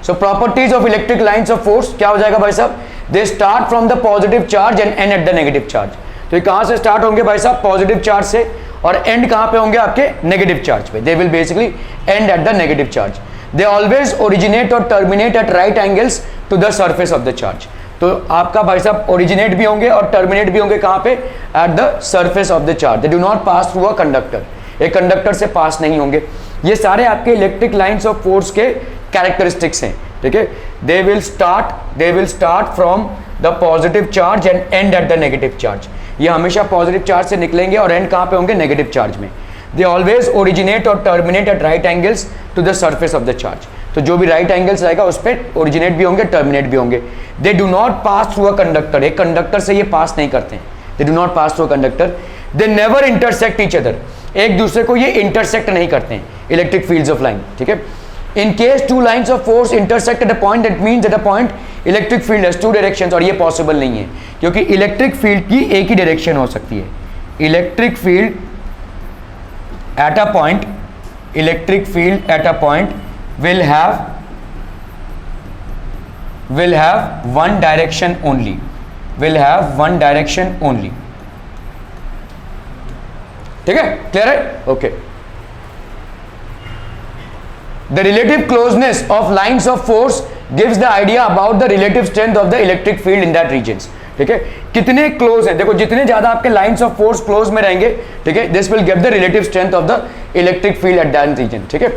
So properties of electric lines of force क्या हो जाएगा भाई साहब, they start from the positive charge and end at the negative charge. तो ये कहां से स्टार्ट होंगे भाई साहब, पॉजिटिव चार्ज से, और एंड कहां पे होंगे आपके नेगेटिव चार्ज पे, they will basically end at the negative charge. They always originate और terminate at right angles to the surface of the charge. तो आपका भाई साहब ओरिजिनेट भी होंगे और टर्मिनेट भी होंगे कहां पे, at the surface of the charge. They do not pass through a conductor, एक कंडक्टर से पास नहीं होंगे। ये सारे आपके इलेक्ट्रिक लाइंस ऑफ फोर्स के कैरेक्टरिस्टिक्स हैं, ठीक है। They will start from the positive charge and end at the negative charge. ये हमेशा पॉजिटिव चार्ज से निकलेंगे और एंड कहां पे होंगे, नेगेटिव चार्ज में। दे ऑलवेज ओरिजिनेट और terminate at right angles to the surface of the charge. तो जो भी राइट एंगल्स रहेगा उस पर ओरिजिनेट भी होंगे, टर्मिनेट भी होंगे। They do not pass through a conductor, एक कंडक्टर से ये पास नहीं करते हैं, they do not pass through a conductor. They never intersect each other, एक दूसरे को ये इंटरसेक्ट नहीं करते हैं इलेक्ट्रिक फील्ड्स ऑफ लाइन, ठीक है। In case two lines of force intersect at a point, that means at a point electric field has two directions, और ये पॉसिबल नहीं है क्योंकि इलेक्ट्रिक फील्ड की एक ही डायरेक्शन हो सकती है। Electric field at a point, electric field at a point will have one direction only, will have one direction only, ठीक है, क्लियर है, okay. The relative closeness of lines of force gives the idea about the relative strength of the electric field in that regions, ठीक है। कितने क्लोज है, देखो जितने ज्यादा आपके लाइंस ऑफ फोर्स क्लोज में रहेंगे, ठीक है, this will give the relative strength of the electric field at that region, ठीक है।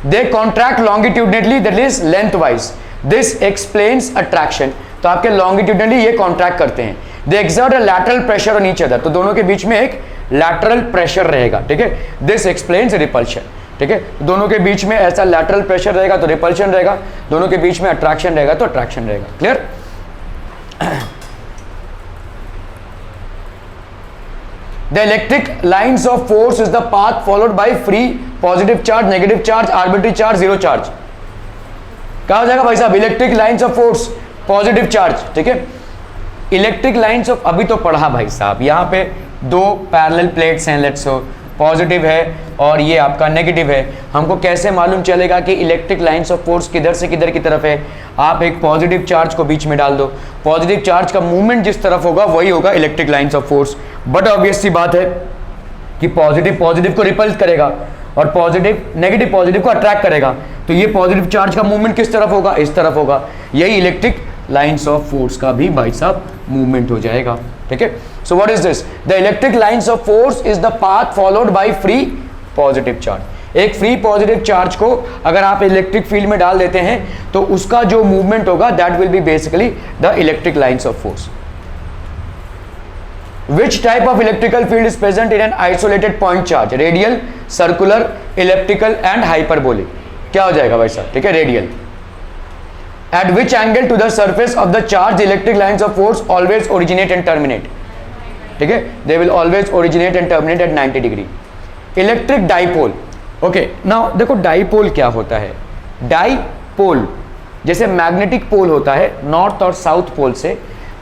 They contract longitudinally, that is lengthwise. This explains attraction. तो आपके longitudinally ये contract करते हैं। They exert a lateral pressure on each other. तो दोनों के बीच में एक lateral pressure रहेगा, ठीक है। This explains repulsion, ठीक है। दोनों के बीच में ऐसा lateral pressure रहेगा तो repulsion रहेगा, दोनों के बीच में attraction रहेगा तो attraction रहेगा, clear. The electric lines of force is the path followed by free positive charge, negative charge, arbitrary charge, zero charge. क्या हो जाएगा भाई साहब, electric lines of force positive charge, ठीक है। इलेक्ट्रिक लाइंस ऑफ, अभी तो पढ़ा भाई साहब, यहाँ पे दो पैरेलल प्लेट्स हैं, लेट्स सो पॉजिटिव है और ये आपका नेगेटिव है। हमको कैसे मालूम चलेगा कि इलेक्ट्रिक लाइंस ऑफ फोर्स किधर से किधर की तरफ है। आप एक पॉजिटिव चार्ज को बीच में डाल दो, पॉजिटिव चार्ज का मूवमेंट जिस तरफ होगा वही होगा electric lines of force. But obvious सी बात है कि पॉजिटिव पॉजिटिव को रिपल्स करेगा और पॉजिटिव नेगेटिव पॉजिटिव को अट्रैक्ट करेगा, तो ये पॉजिटिव चार्ज का मूवमेंट किस तरफ होगा, इस तरफ होगा। यही इलेक्ट्रिक लाइंस ऑफ फोर्स का भी भाई साहब मूवमेंट हो जाएगा, ठीक है। So what is this, the electric lines of force is the path followed by free positive charge. एक फ्री पॉजिटिव चार्ज को अगर आप इलेक्ट्रिक फील्ड में डाल देते हैं तो उसका जो मूवमेंट होगा that will be basically the electric lines of force. Which type of electrical field is present in an isolated point charge? Radial, circular, elliptical and hyperbolic. क्या हो जाएगा भाई साहब, ठीक है, radial. At which angle to the surface of the charge the electric lines of force always originate and terminate? ठीक है, they will always originate and terminate at 90 degree. Electric dipole. Okay, now देखो डाइपोल क्या होता है। डाइपोल जैसे मैग्नेटिक पोल होता है नॉर्थ और साउथ पोल से,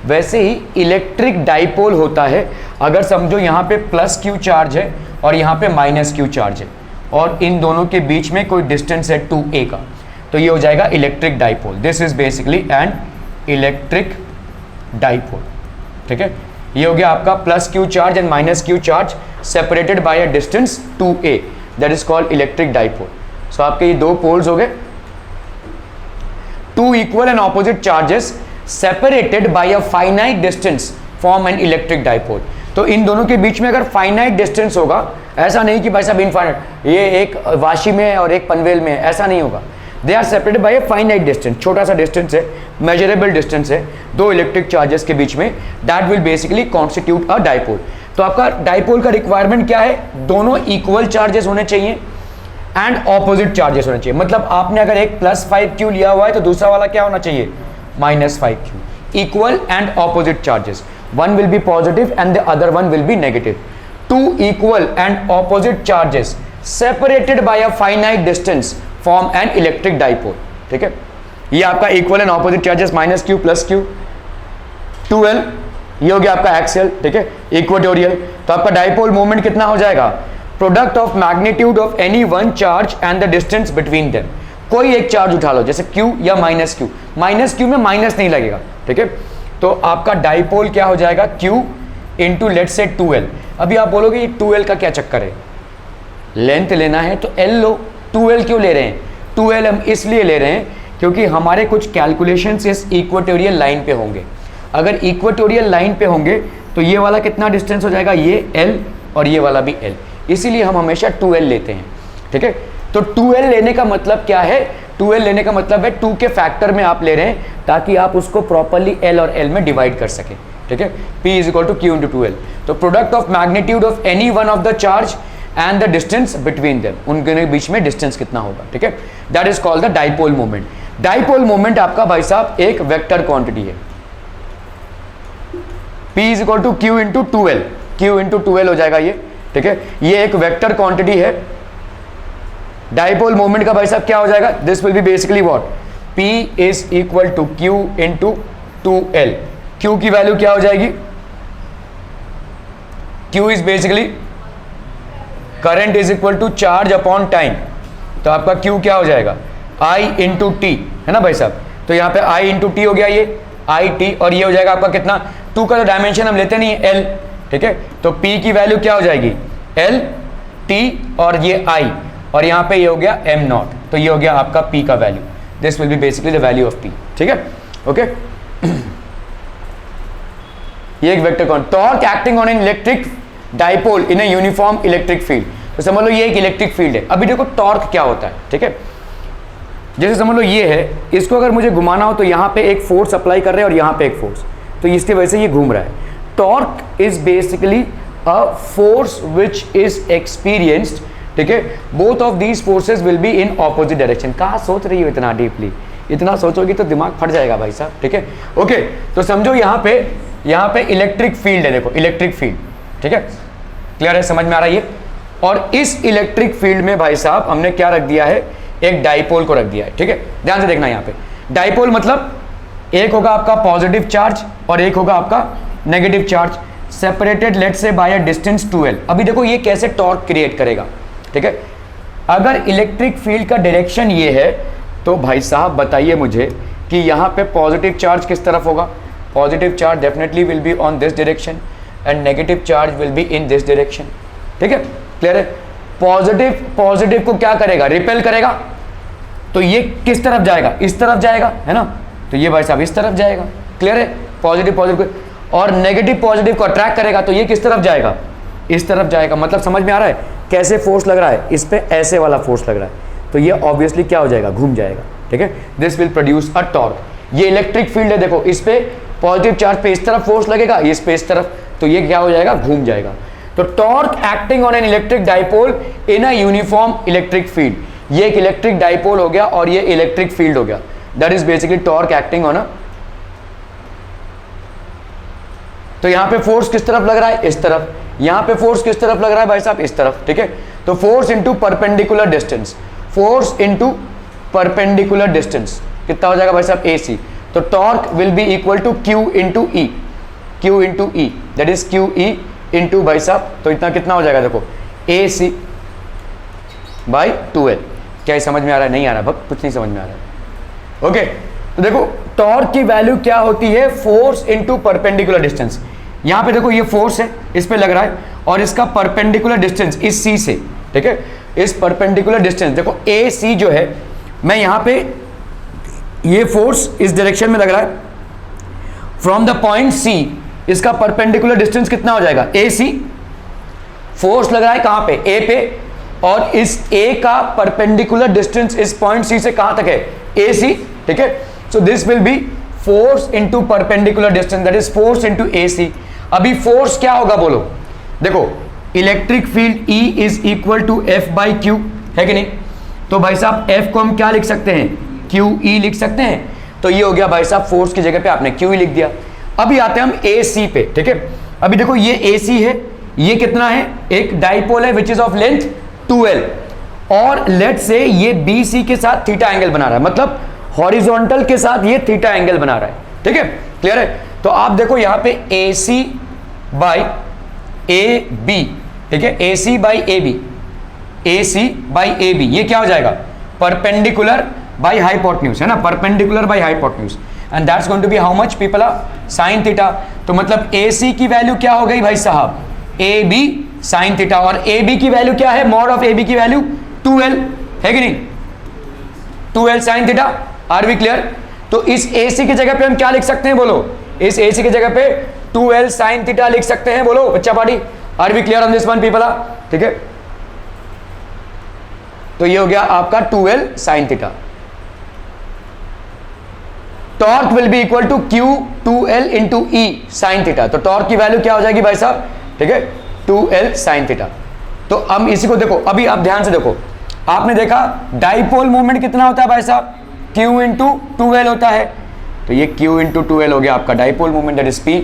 वैसे ही इलेक्ट्रिक डाइपोल होता है। अगर समझो यहाँ पे प्लस क्यू चार्ज है और यहाँ पे माइनस क्यू चार्ज है और इन दोनों के बीच में कोई डिस्टेंस है 2a का, तो ये हो जाएगा electric dipole. This is basically an electric dipole, ठीक है। ये हो गया आपका plus Q charge and minus Q charge separated by a distance 2a, that is called electric dipole. So आपके ये दो पोल्स हो गए, two equal and opposite charges separated by a finite distance form an electric dipole. तो इन दोनों के बीच में अगर फाइनाइट डिस्टेंस होगा, ऐसा नहीं कि भाई साहब इनफाइनाइट, ये एक वाशी में है और एक पनवेल में है, ऐसा नहीं होगा। They are separated by a finite distance, छोटा सा डिस्टेंस है, मेजरेबल डिस्टेंस है दो इलेक्ट्रिक चार्जेस के बीच में, that will basically constitute a dipole. तो आपका डाइपोल का रिक्वायरमेंट क्या है, दोनों इक्वल चार्जेस होने चाहिए एंड ऑपोजिट चार्जेस होने चाहिए। मतलब आपने अगर एक +5q लिया हुआ है तो दूसरा वाला क्या होना चाहिए, -5q, equal and opposite charges, one will be positive and the other one will be negative. Two equal and opposite charges separated by a finite distance form an electric dipole। ठीक है, ये आपका equal and opposite charges -q + q, 2l, ये हो गया आपका एक्सियल, ठीक है, इक्वेटोरियल। तो आपका डाइपोल मोमेंट कितना हो जाएगा, product of magnitude of any one charge and the distance between them. कोई एक चार्ज उठा लो, जैसे q या -q, -q में माइनस नहीं लगेगा, ठीक है। तो आपका डाइपोल क्या हो जाएगा, q इंटू लेट से 2l। अभी आप बोलोगे ये 2l का क्या चक्कर है, लेंथ लेना है तो l लो, 2l क्यों ले रहे हैं, 2l हम इसलिए ले रहे हैं क्योंकि हमारे कुछ कैलकुलेशंस इस इक्वेटोरियल लाइन पे होंगे। अगर इक्वेटोरियल लाइन पे होंगे तो ये वाला कितना डिस्टेंस हो जाएगा, ये l और ये वाला भी l, इसीलिए हम हमेशा 2l लेते हैं, ठीक है। तो 2l लेने का मतलब क्या है, 2l लेने का मतलब है 2 के फैक्टर में आप ले रहे हैं ताकि आप उसको प्रॉपर्ली l और l में डिवाइड कर सकें, ठीक है। P = q × 2l। तो product of magnitude of any one of the charge and the distance between them, उनके बीच में डिस्टेंस कितना होगा, ठीक है, that is called the dipole moment. Dipole moment आपका भाई साहब एक वेक्टर क्वांटिटी है, P = q × 2l, q × 2l हो जाएगा ये, ठीक है, ये एक वेक्टर क्वांटिटी है। डाइपोल मोमेंट का भाई साहब क्या हो जाएगा, this will be basically what, P = q × 2l। q की वैल्यू क्या हो जाएगी, q is basically current = charge upon time. तो आपका q क्या हो जाएगा, I × t, है ना भाई साहब। तो यहाँ पे I × t हो गया, ये IT, और ये हो जाएगा आपका कितना, 2 का तो डायमेंशन हम लेते नहीं है, l, ठीक है। तो P की वैल्यू क्या हो जाएगी, L T और ये I, और यहाँ पे ये हो गया m0, तो ये हो गया आपका P का value, this will be basically the value of P, ठीक है, ओके। ये एक वेक्टर कौन, torque acting on an electric dipole in a uniform electric field. तो समझ लो ये एक इलेक्ट्रिक फील्ड है। अभी देखो टॉर्क क्या होता है, ठीक है, जैसे समझ लो ये है, इसको अगर मुझे घुमाना हो तो यहाँ पे एक फोर्स अप्लाई कर रहे हैं और यहाँ पे एक फोर्स, तो इसकी वजह से ये घूम रहा है। Torque is basically a force which is experienced, ठीक है, both of these forces will be in opposite direction. कहाँ सोच रही हो इतना डीपली, इतना सोचोगी तो दिमाग फट जाएगा भाई साहब, ठीक है, ओके। तो समझो यहाँ पे इलेक्ट्रिक फील्ड है, देखो इलेक्ट्रिक फील्ड, ठीक है, क्लियर है, समझ में आ रहा है ये। और इस इलेक्ट्रिक फील्ड में भाई साहब हमने क्या रख दिया है, एक डाइपोल को रख दिया है, ठीक है। ध्यान से देखना, यहाँ पे डाइपोल मतलब एक होगा आपका पॉजिटिव चार्ज और एक होगा आपका नेगेटिव चार्ज, सेपरेटेड लेट से बाय अ डिस्टेंस 2l। अभी देखो ये कैसे टॉर्क क्रिएट करेगा, ठीक है। अगर इलेक्ट्रिक फील्ड का डायरेक्शन ये है तो भाई साहब बताइए मुझे कि यहाँ पे पॉजिटिव चार्ज किस तरफ होगा, positive charge definitely will be on this direction and negative charge will be in this direction, ठीक है, क्लियर है। पॉजिटिव को क्या करेगा, रिपेल करेगा, तो ये किस तरफ जाएगा, इस तरफ जाएगा, है ना, तो ये भाई साहब इस तरफ जाएगा, क्लियर है, पॉजिटिव को, और नेगेटिव पॉजिटिव को अट्रैक्ट करेगा, तो ये किस तरफ जाएगा, इस तरफ जाएगा। मतलब समझ में आ रहा है कैसे फोर्स लग रहा है, इस पे ऐसे वाला फोर्स लग रहा है, तो ये ऑब्वियसली क्या हो जाएगा, घूम जाएगा, ठीक है, this will produce a torque. ये इलेक्ट्रिक फील्ड है, देखो इस पे पॉजिटिव चार्ज पे इस तरफ फोर्स लगेगा, इस पे इस तरफ, तो ये क्या हो जाएगा, घूम जाएगा। तो torque acting on an electric dipole in a uniform electric field, ये एक इलेक्ट्रिक डाइपोल हो गया और ये इलेक्ट्रिक फील्ड हो गया, that is basically torque acting on अ। तो यहां पे फोर्स किस तरफ लग रहा है, इस तरफ, यहां पे फोर्स किस तरफ लग रहा है भाई साहब, इस तरफ, ठीक है। तो force into perpendicular distance, force into perpendicular distance कितना हो जाएगा भाई साहब, AC। तो torque will be equal to Q into E, Q into E, that is QE into भाई साहब, तो इतना कितना हो जाएगा, देखो AC बाई 2l। क्या समझ में आ रहा है, नहीं आ रहा, भक्त कुछ नहीं समझ में आ रहा है, ओके। तो देखो टॉर्क की वैल्यू क्या होती है, फोर्स इंटू परपेंडिकुलर डिस्टेंस। यहाँ पे देखो ये फोर्स है, इस पे लग रहा है, और इसका परपेंडिकुलर डिस्टेंस इस C से, ठीक है, इस परपेंडिकुलर डिस्टेंस देखो AC जो है, मैं यहाँ पे ये फोर्स इस डायरेक्शन में लग रहा है, फ्रॉम द पॉइंट C इसका परपेंडिकुलर डिस्टेंस कितना हो जाएगा, AC। फोर्स लग रहा है कहाँ पे, A पे, और इस ए का परपेंडिकुलर डिस्टेंस इस पॉइंट सी से कहां तक है, ए सी, ठीक है। So this will be force into perpendicular distance, that is force into A C. अभी फोर्स क्या होगा बोलो, देखो electric field E is equal to F by Q, है कि नहीं। तो भाई साहब F को हम क्या लिख सकते हैं, QE लिख सकते हैं। तो ये हो गया भाई साहब फोर्स की जगह पे आपने QE लिख दिया। अभी आते हैं हम AC पे, ठीक है। अभी देखो ये AC है, ये कितना है, एक डाइपोल है which is of length 2L, और लेट से ये BC के साथ थीटा एंगल बना रहा है, मतलब हॉरिजॉन्टल के साथ ये थीटा एंगल बना रहा है, ठीक है, क्लियर है। तो आप देखो यहां पे AC बाई AB, ठीक है, AC by AB, AC by AB, ये क्या हो जाएगा, परपेंडिकुलर बाई हाइपोटेन्यूज, है ना, perpendicular by hypotenuse, and that's going to be how much people, sine theta. तो मतलब AC की वैल्यू क्या हो गई भाई साहब, AB साइन थीटा, और AB की वैल्यू क्या है, मॉड ऑफ AB की वैल्यू 2L, है कि नहीं, 2L sine theta. Are we clear. तो इस AC की जगह पे हम क्या लिख सकते हैं बोलो, इस AC की जगह पे 2L साइन थीटा लिख सकते हैं, बोलो बच्चा party. Are we clear on this one people, ठीक है। तो ये हो गया आपका 2L sine theta. Torque will be equal to Q 2L into E sine theta. तो टॉर्क की वैल्यू क्या हो जाएगी भाई साहब, ठीक है, 2L साइन थीटा। तो हम इसी को देखो, अभी आप ध्यान से देखो, आपने देखा डाइपोल मूवमेंट कितना होता है भाई साहब, Q इंटू 2L होता है। तो ये Q इंटू 2L हो गया आपका dipole movement, that is P,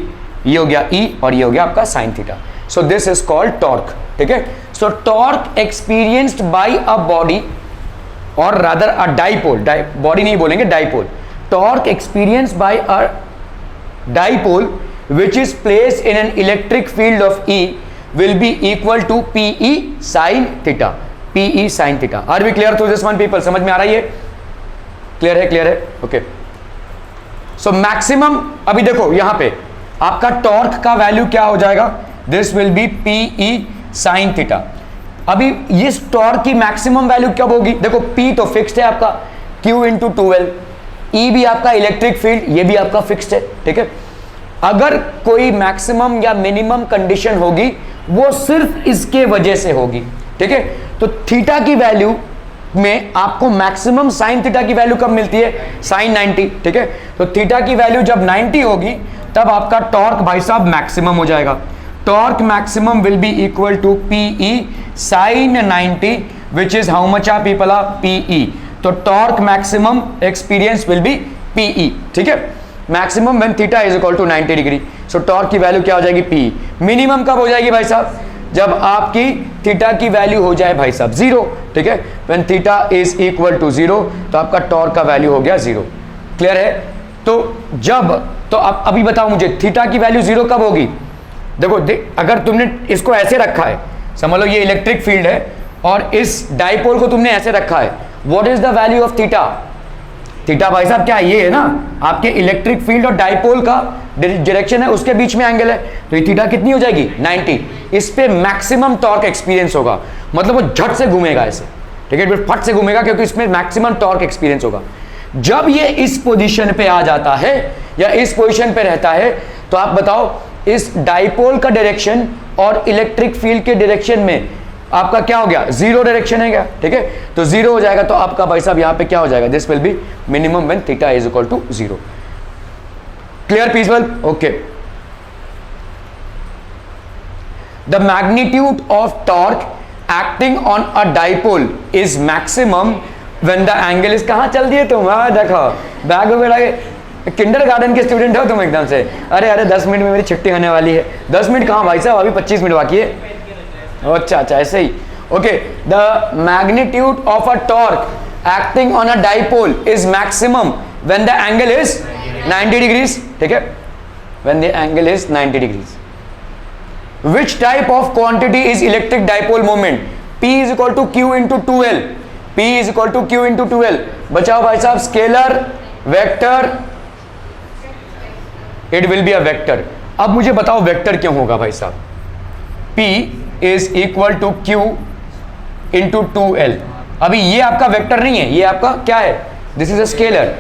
ये हो गया E, और ये हो गया आपका sine theta. So this is called torque, ठीक है। सो torque experienced bye a body, और रादर अ डाइपोल, बॉडी नहीं बोलेंगे, dipole, torque experienced bye a dipole which is placed in an electric field of E will be equal to PE sin theta, PE sin theta। Are we clear to this one people? समझ में आ रही है, क्लियर है, क्लियर है, ओके। सो मैक्सिमम, अभी देखो यहां पे आपका टॉर्क का वैल्यू क्या हो जाएगा, this will be PE sin theta। अभी इस टॉर्क की मैक्सिमम वैल्यू कब होगी, देखो P तो फिक्स्ड है आपका, Q इंटू 2L, E भी आपका इलेक्ट्रिक फील्ड, ये भी आपका फिक्स्ड है, ठीक है। अगर कोई मैक्सिमम या मिनिमम कंडीशन होगी वो सिर्फ इसके वजह से होगी, ठीक है। तो थीटा की वैल्यू में आपको मैक्सिमम साइन थीटा की वैल्यू कब मिलती है, साइन 90, ठीक है। तो थीटा की वैल्यू जब 90 होगी तब आपका टॉर्क भाई साहब मैक्सिमम हो जाएगा। Torque maximum will be equal to PE sine 90 which is how much are people are PE। तो torque maximum experience will be PE, ठीक है, maximum when theta is equal to 90 degree. So torque की वैल्यू क्या हो जाएगी, PE। मिनिमम कब हो जाएगी भाई साहब, जब आपकी थीटा की वैल्यू हो जाए भाई साहब 0, ठीक है, when theta is equal to 0 तो आपका टॉर्क का वैल्यू हो गया 0, क्लियर है। तो जब, तो अब अभी बताओ मुझे थीटा की वैल्यू 0 कब होगी, देखो अगर तुमने इसको ऐसे रखा है, समझ लो ये इलेक्ट्रिक फील्ड है और इस डाइपोल को तुमने ऐसे रखा है, what is the value of theta, theta भाई साहब क्या ये है ना आपके इलेक्ट्रिक फील्ड और डाइपोल का डायरेक्शन है, उसके बीच में एंगल है, तो ये थीटा कितनी हो जाएगी 90। इस पे मैक्सिमम टॉर्क एक्सपीरियंस होगा, मतलब वो झट से घूमेगा ऐसे, ठीक है, फट से घूमेगा क्योंकि इसमें मैक्सिमम टॉर्क एक्सपीरियंस होगा। जब ये इस पोजीशन पे आ जाता है या इस पोजीशन पे रहता है तो आप बताओ इस डाइपोल का डायरेक्शन और इलेक्ट्रिक फील्ड के डायरेक्शन में आपका क्या हो गया, 0 डायरेक्शन है क्या, ठीक है, तो 0 हो जाएगा। तो आपका भाई साहब यहां पे क्या हो जाएगा, this will be minimum when theta is equal to 0। Clear peaceful, okay. The magnitude of torque acting on a dipole is maximum when the angle is, कहां चल दिए तुम, देखो बैग वगैरह, किंडरगार्टन के स्टूडेंट हो तुम एकदम से, अरे 10 मिनट में मेरी छुट्टी होने वाली है। 10 मिनट कहां भाई साहब, अभी 25 मिनट बाकी है। अच्छा ऐसे ही, okay. The magnitude of a torque acting on a dipole is maximum when the angle is 90 degrees, ठीक है, when the angle is 90 degrees. Which type of quantity is electric dipole moment, P is equal to Q into 2L, P is equal to Q into 2L। बचाओ भाई साहब, scalar, vector, it will be a vector. अब मुझे बताओ वेक्टर क्यों होगा भाई साहब, P is equal to Q into 2L। अभी ये आपका वेक्टर नहीं है, ये आपका क्या है, दिस इज अ स्केलर,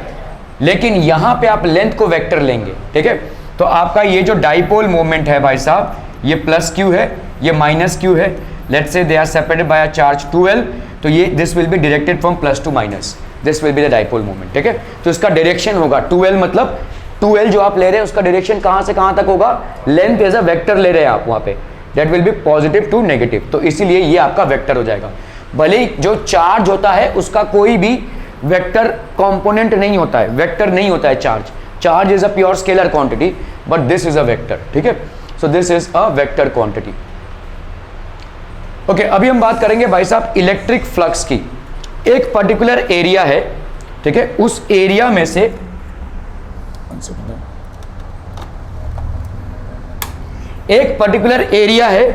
लेकिन यहां पे आप लेंथ को वेक्टर लेंगे, ठीक है। तो आपका ये जो डाइपोल मोमेंट है भाई साहब, ये प्लस Q है, ये माइनस Q है, let's say they are separated by a charge 2L, तो ये this will be directed from plus to minus, this will be the dipole moment, ठीक है। तो इसका डायरेक्शन होगा 2L, मतलब 2L जो आप ले रहे हैं उसका डायरेक्शन कहां से कहां तक होगा, लेंथ एज अ वेक्टर ले रहे हैं आप वहां पे, that will be positive to negative, तो इसीलिए ये आपका वेक्टर हो जाएगा। भले ही जो चार्ज होता है उसका कोई भी वेक्टर कंपोनेंट नहीं होता है, वेक्टर नहीं होता है charge, charge is a pure scalar quantity, but this is a vector, ठीक है। So this is a vector quantity. Okay, अभी हम बात करेंगे भाई साहब इलेक्ट्रिक फ्लक्स की। एक पर्टिकुलर एरिया है, ठीक है, उस एरिया में से एक पर्टिकुलर एरिया है,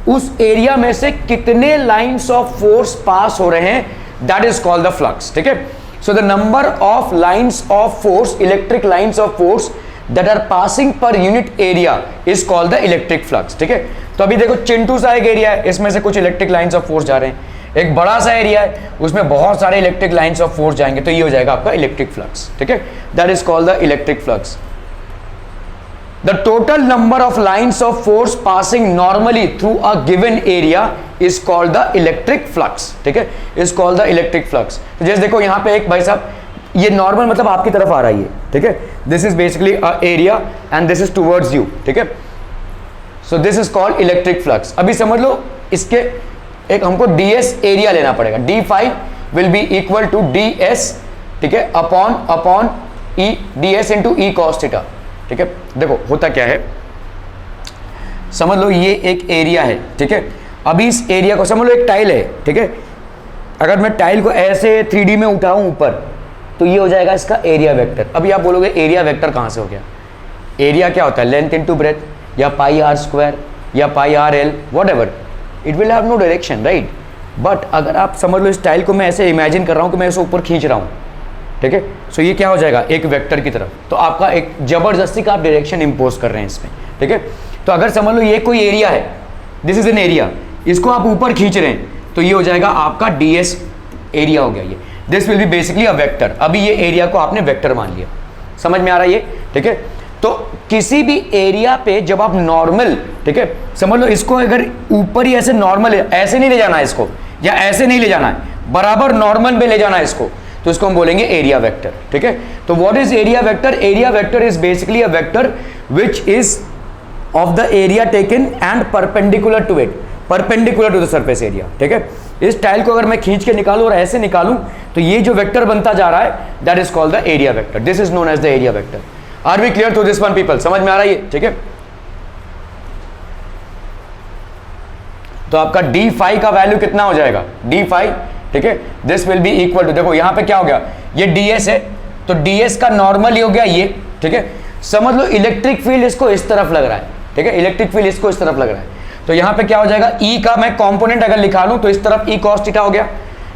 उस एरिया में से कितने लाइंस ऑफ फोर्स पास हो रहे हैं, that is called the flux, ठीक है। So the number of lines of force, electric lines of force that are passing per unit area is called the electric flux, ठीक है। तो अभी देखो चिंटू सा एक एरिया है, इसमें से कुछ इलेक्ट्रिक लाइंस ऑफ फोर्स जा रहे हैं, एक बड़ा सा एरिया है उसमें बहुत सारे इलेक्ट्रिक लाइंस ऑफ फोर्स जाएंगे, तो ये हो जाएगा आपका इलेक्ट्रिक फ्लक्स, ठीक है, that is called the electric flux. The total number of lines of force passing normally through a given area is called the electric flux, ठीक है, is called the electric flux। तो जैसे देखो यहाँ पे एक भाई साहब, ये नॉर्मल मतलब आपकी तरफ आ रहा है, ठीक है, this is basically a area and this is towards you, ठीक है। So this is called electric flux. अभी समझ लो इसके एक हमको ds एरिया लेना पड़ेगा, d5 will be equal to ds, ठीक है, upon e, ds into e cos theta, ठीक है। देखो होता क्या है, समझ लो ये एक एरिया है, ठीक है, अभी इस एरिया को समझ लो एक टाइल है, ठीक है, अगर मैं टाइल को ऐसे 3D में उठाऊं ऊपर, तो ये हो जाएगा इसका एरिया वेक्टर। अभी आप बोलोगे एरिया वेक्टर कहां से हो गया, एरिया क्या होता है, लेंथ इनटू ब्रेथ, या पाई आर स्क्वायर, या pi R L, whatever, it will have no direction, right. But अगर आप समझ लो इस टाइल को मैं ऐसे इमेजिन कर रहा हूं कि मैं इसे ऊपर खींच रहा हूं, ठीक है, सो ये क्या हो जाएगा, एक वेक्टर की तरफ, तो आपका एक जबरदस्ती का आप डायरेक्शन इंपोज कर रहे हैं इसमें, ठीक है। तो अगर समझ लो ये कोई एरिया है, दिस इज एन एरिया, इसको आप ऊपर खींच रहे हैं, तो ये हो जाएगा आपका ds एरिया हो गया, ये this will be basically a vector. अभी ये एरिया को आपने वेक्टर मान लिया, समझ में आ रहा है ये, ठीक है। तो किसी भी एरिया पे जब आप नॉर्मल, ठीक है, समझ लो इसको अगर ऊपर ही ऐसे नॉर्मल है, ऐसे नहीं ले जाना है इसको, या ऐसे नहीं ले जाना है, बराबर नॉर्मल में ले जाना है इसको, तो इसको हम बोलेंगे एरिया वेक्टर, ठीक है। तो what is area vector, area vector is basically a vector which is of the area taken and perpendicular to it, perpendicular to the surface area, ठीक है। इस टाइल को अगर मैं खींच के निकालूं और ऐसे निकालूं, तो ये जो वेक्टर बनता जा रहा है, that is called the area vector, this is known as the area vector. Are we clear to this one people, समझ में आ रहा है ये, ठीक है। तो आपका d5 का वैल्यू कितना हो जाएगा, d5, ठीक है, this will be equal to, देखो यहां पे क्या हो गया, ये ds है, तो ds का नॉर्मल ही हो गया ये, ठीक है। समझ लो इलेक्ट्रिक फील्ड इसको इस तरफ लग रहा है, ठीक है, इलेक्ट्रिक फील्ड इसको इस तरफ लग रहा है, तो यहां पे क्या हो जाएगा, E का मैं कंपोनेंट अगर लिखा लूं तो इस तरफ E cos थीटा हो गया,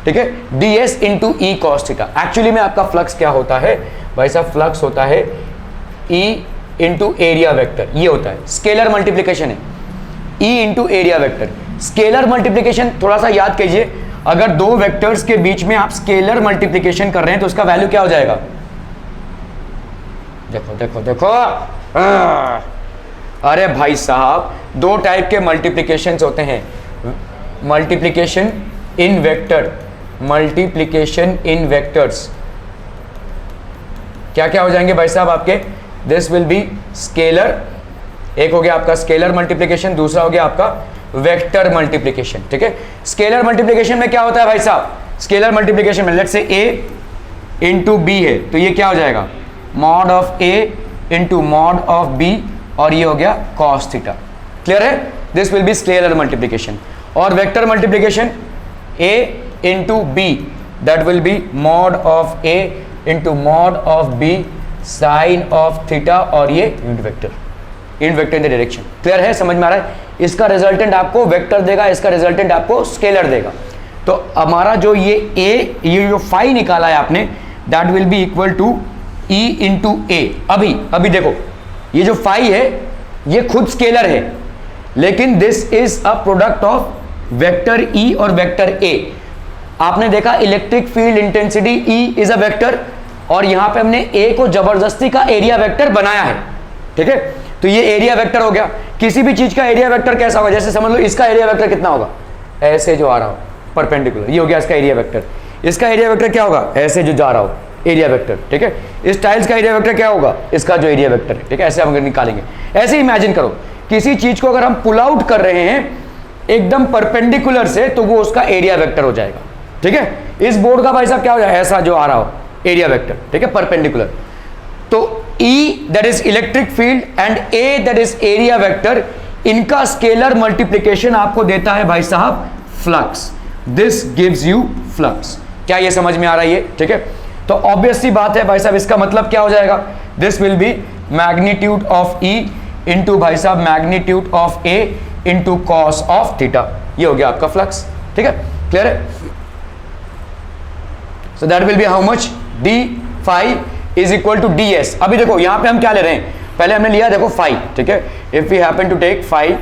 ठीक है, ds into E cos theta. Actually में आपका फ्लक्स क्या होता है भाई साहब, फ्लक्स होता है E इंटू एरिया वेक्टर, ये होता है स्केलर मल्टीप्लीकेशन है, E into area vector. Scalar multiplication थोड़ा सा याद कीजिए, अगर दो वेक्टर्स के बीच में आप स्केलर मल्टीप्लीकेशन कर रहे हैं तो उसका वैल्यू क्या हो जाएगा, देखो देखो देखो, अरे भाई साहब दो टाइप के मल्टीप्लीकेशंस होते हैं, मल्टीप्लीकेशन इन वेक्टर, मल्टीप्लीकेशन इन वेक्टर्स, क्या क्या हो जाएंगे भाई साहब आपके, दिस विल बी स्केलर, एक हो गया आपका स्केलर मल्टीप्लीकेशन, दूसरा हो गया आपका वेक्टर मल्टीप्लीकेशन, ठीक है। स्केलर मल्टीप्लीकेशन में क्या होता है भाई साहब, स्केलर मल्टीप्लीकेशन में let's say a into B है, तो ये क्या हो जाएगा, mod of a into mod of b, और ये हो गया cos थीटा, क्लियर है, this will be scalar multiplication. और vector multiplication a into b, that will be mod of a into mod of b sine of theta, और ये unit vector, unit vector in the direction, clear है, समझ में आ रहा है। इसका रिजल्टेंट आपको वेक्टर देगा, इसका रिजल्टेंट आपको स्केलर देगा। तो हमारा जो ये जो फाई निकाला है आपने, that will be equal to E into A. अभी देखो ये जो फाई है ये खुद स्केलर है, लेकिन this is a product of vector E और वेक्टर A। आपने देखा electric field intensity E is a vector, और यहां पे हमने A को जबरदस्ती का एरिया वेक्टर बनाया है, ठीक है। तो ये एरिया वेक्टर हो गया। किसी भी चीज का एरिया वेक्टर कैसा होगा, जैसे समझ लो इसका एरिया वेक्टर कितना होगा, ऐसे जो आ रहा हो परपेंडिकुलर, ये हो गया इसका एरिया वेक्टर। इसका एरिया वेक्टर क्या होगा, ऐसे जो जा रहा हो एरिया वेक्टर, ठीक है। इस टाइल्स का एरिया वेक्टर क्या होगा, इसका जो एरिया वेक्टर है, ठीक है। ऐसे हम अगर निकालेंगे, ऐसे इमेजिन करो किसी चीज को अगर हम पुल आउट कर रहे हैं एकदम परपेंडिकुलर से, तो वो उसका एरिया वेक्टर हो जाएगा, ठीक है। इस बोर्ड का भाई साहब क्या हो जाएगा, ऐसा जो आ रहा हो एरिया वेक्टर, ठीक है, परपेंडिकुलर। तो E that is electric field and A that is area vector, इनका स्केलर मल्टीप्लिकेशन आपको देता है भाई साहब flux. This gives you flux. क्या ये समझ में आ रहा है ये, ठीक है। तो ऑब्वियसली बात है भाई साहब, इसका मतलब क्या हो जाएगा, this will be magnitude of E into भाई साहब magnitude of A into cos of theta. ये हो गया आपका फ्लक्स, ठीक है, क्लियर है। So that will be how much, D phi is equal to D S. अभी देखो यहां पे हम क्या ले रहे हैं, पहले हमने लिया देखो फाई, ठीक है। If we happen to take phi,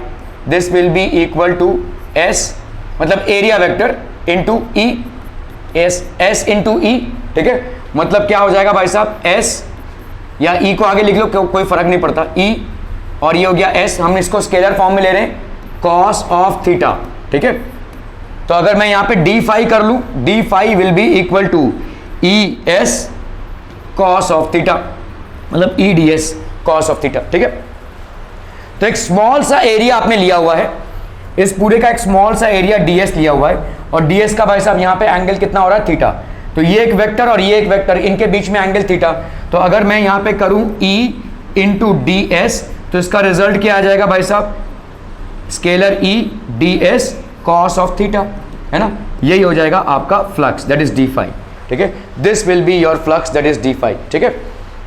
this will be equal to S, मतलब area vector into E, S into E, ठीक है। मतलब क्या हो जाएगा भाई साहब, एस या ई को आगे लिख लो, कोई फर्क नहीं पड़ता, ई और ये हो गया एस। हम इसको स्केलर फॉर्म में ले रहे हैं, कॉस ऑफ थीटा, ठीक है। तो अगर मैं यहां पे डी फाई कर लूं, D phi will be equal to E S cos of theta, मतलब E D S cos of theta, ठीक है। तो एक स्मॉल सा एरिया आपने लिया हुआ है, इस पूरे का एक स्मॉल सा एरिया ds लिया हुआ है, और ds का भाई साहब यहाँ पे एंगल कितना हो रहा है, थीटा। तो ये एक वेक्टर और ये एक वेक्टर, इनके बीच में एंगल थीटा। तो अगर मैं यहाँ पे करूँ e इंटू डी एस, तो इसका रिजल्ट क्या आ जाएगा भाई साहब, scalar e ds cos of theta, है ना। यही हो जाएगा आपका flux, that is D phi, ठीक है। This will be your flux, that is D phi, ठीक है।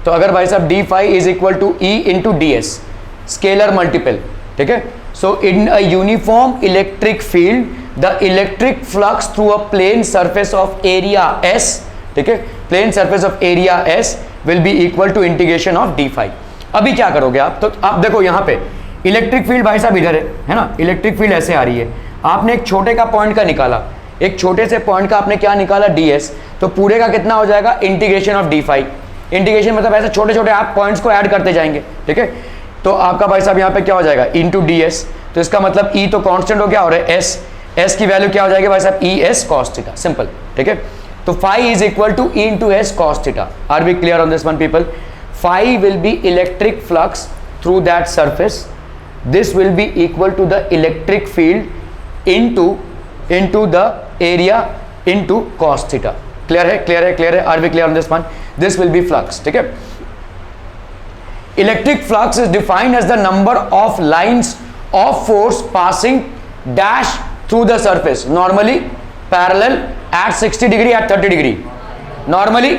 तो अगर भाई साहब D phi is equal to e into D S, scalar multiple, ठीक है। So in a uniform electric field, the electric flux through a plane surface of area S, ठीक है, plane surface of area S will be equal to integration of d phi। अभी क्या करोगे आप, तो आप देखो यहाँ पे इलेक्ट्रिक फील्ड भाई साहब इधर है ना, इलेक्ट्रिक फील्ड ऐसे आ रही है, आपने एक छोटे का पॉइंट का निकाला, एक छोटे से पॉइंट का आपने क्या निकाला, ds, तो पूरे का कितना हो जाएगा, integration of d phi। Integration मतलब ऐसे छोटे छोटे आप पॉइंट्स को ऐड करते जाएंगे, ठीक है। तो आपका भाई साहब यहाँ पे क्या हो जाएगा, इंटू डी एस, तो इसका मतलब E तो कांस्टेंट हो गया, और S की वैल्यू क्या हो जाएगी भाई साहब, E S cos theta, simple, ठीक है। तो phi is equal to E into S cos theta. Are we clear on this one people. Phi will be electric flux through that surface, this will be equal to the electric field into the area into cos theta. Clear है, क्लियर है, क्लियर है, are we clear on this one. This will be flux, ठीक है। Electric flux is defined as the number of lines of force passing dash through the surface, normally parallel at 60 degree at 30 degree, normally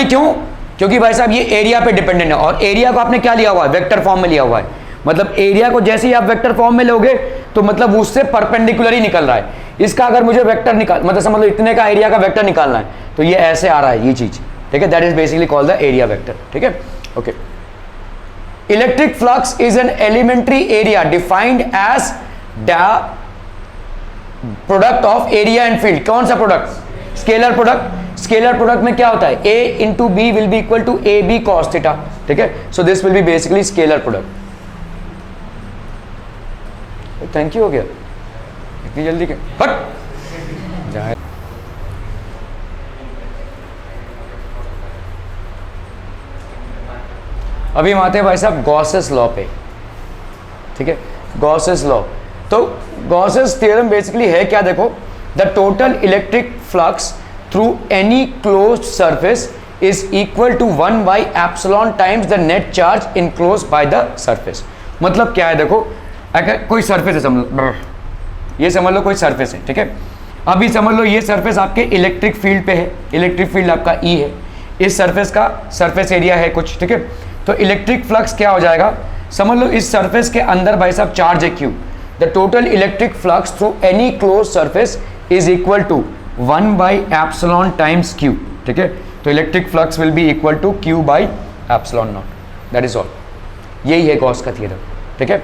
क्यों, क्योंकि भाई साहब ये एरिया पे डिपेंडेंट है, और एरिया को आपने क्या लिया हुआ है, वेक्टर फॉर्म में लिया हुआ है। मतलब एरिया को जैसे ही आप वेक्टर फॉर्म में लोगे तो मतलब उससे परपेंडिकुलर ही निकल रहा है। इसका अगर मुझे वेक्टर मतलब समझ लो इतने का एरिया का वेक्टर निकालना है, तो ये ऐसे आ रहा है ये चीज, ठीक है। That is basically called the area vector, ठीक है, okay. Electric flux is an elementary area defined as the product of area and field. कौन सा product, scalar product. Scalar product में क्या होता है, a into B will be equal to A B cos theta, ठीक है। So this will be basically scalar product. Thank you, हो गया इतनी जल्दी के हट जाए। अभी हम आते हैं भाई साहब गॉसेस लॉ पे, ठीक है, गॉसेस लॉ। तो गॉसेस थ्योरम बेसिकली है क्या, देखो, the total electric flux through any closed surface is equal to 1 by epsilon times the net charge enclosed by the surface. मतलब क्या है, देखो अगर कोई सरफेस है, समझ लो ये, समझ लो कोई सरफेस है, ठीक है। अभी समझ लो ये सरफेस आपके इलेक्ट्रिक फील्ड पे है, इलेक्ट्रिक फील्ड आपका ई है, इस सरफेस का सरफेस एरिया है कुछ, ठीक है। तो इलेक्ट्रिक फ्लक्स क्या हो जाएगा, समझ लो इस सरफेस के अंदर भाई साहब चार्ज है Q, the total electric flux through any close surface is equal to 1 by epsilon times Q, ठीक है। तो electric flux will be equal to Q by epsilon naught, that is all. यही है गॉस का थ्योरम, ठीक है।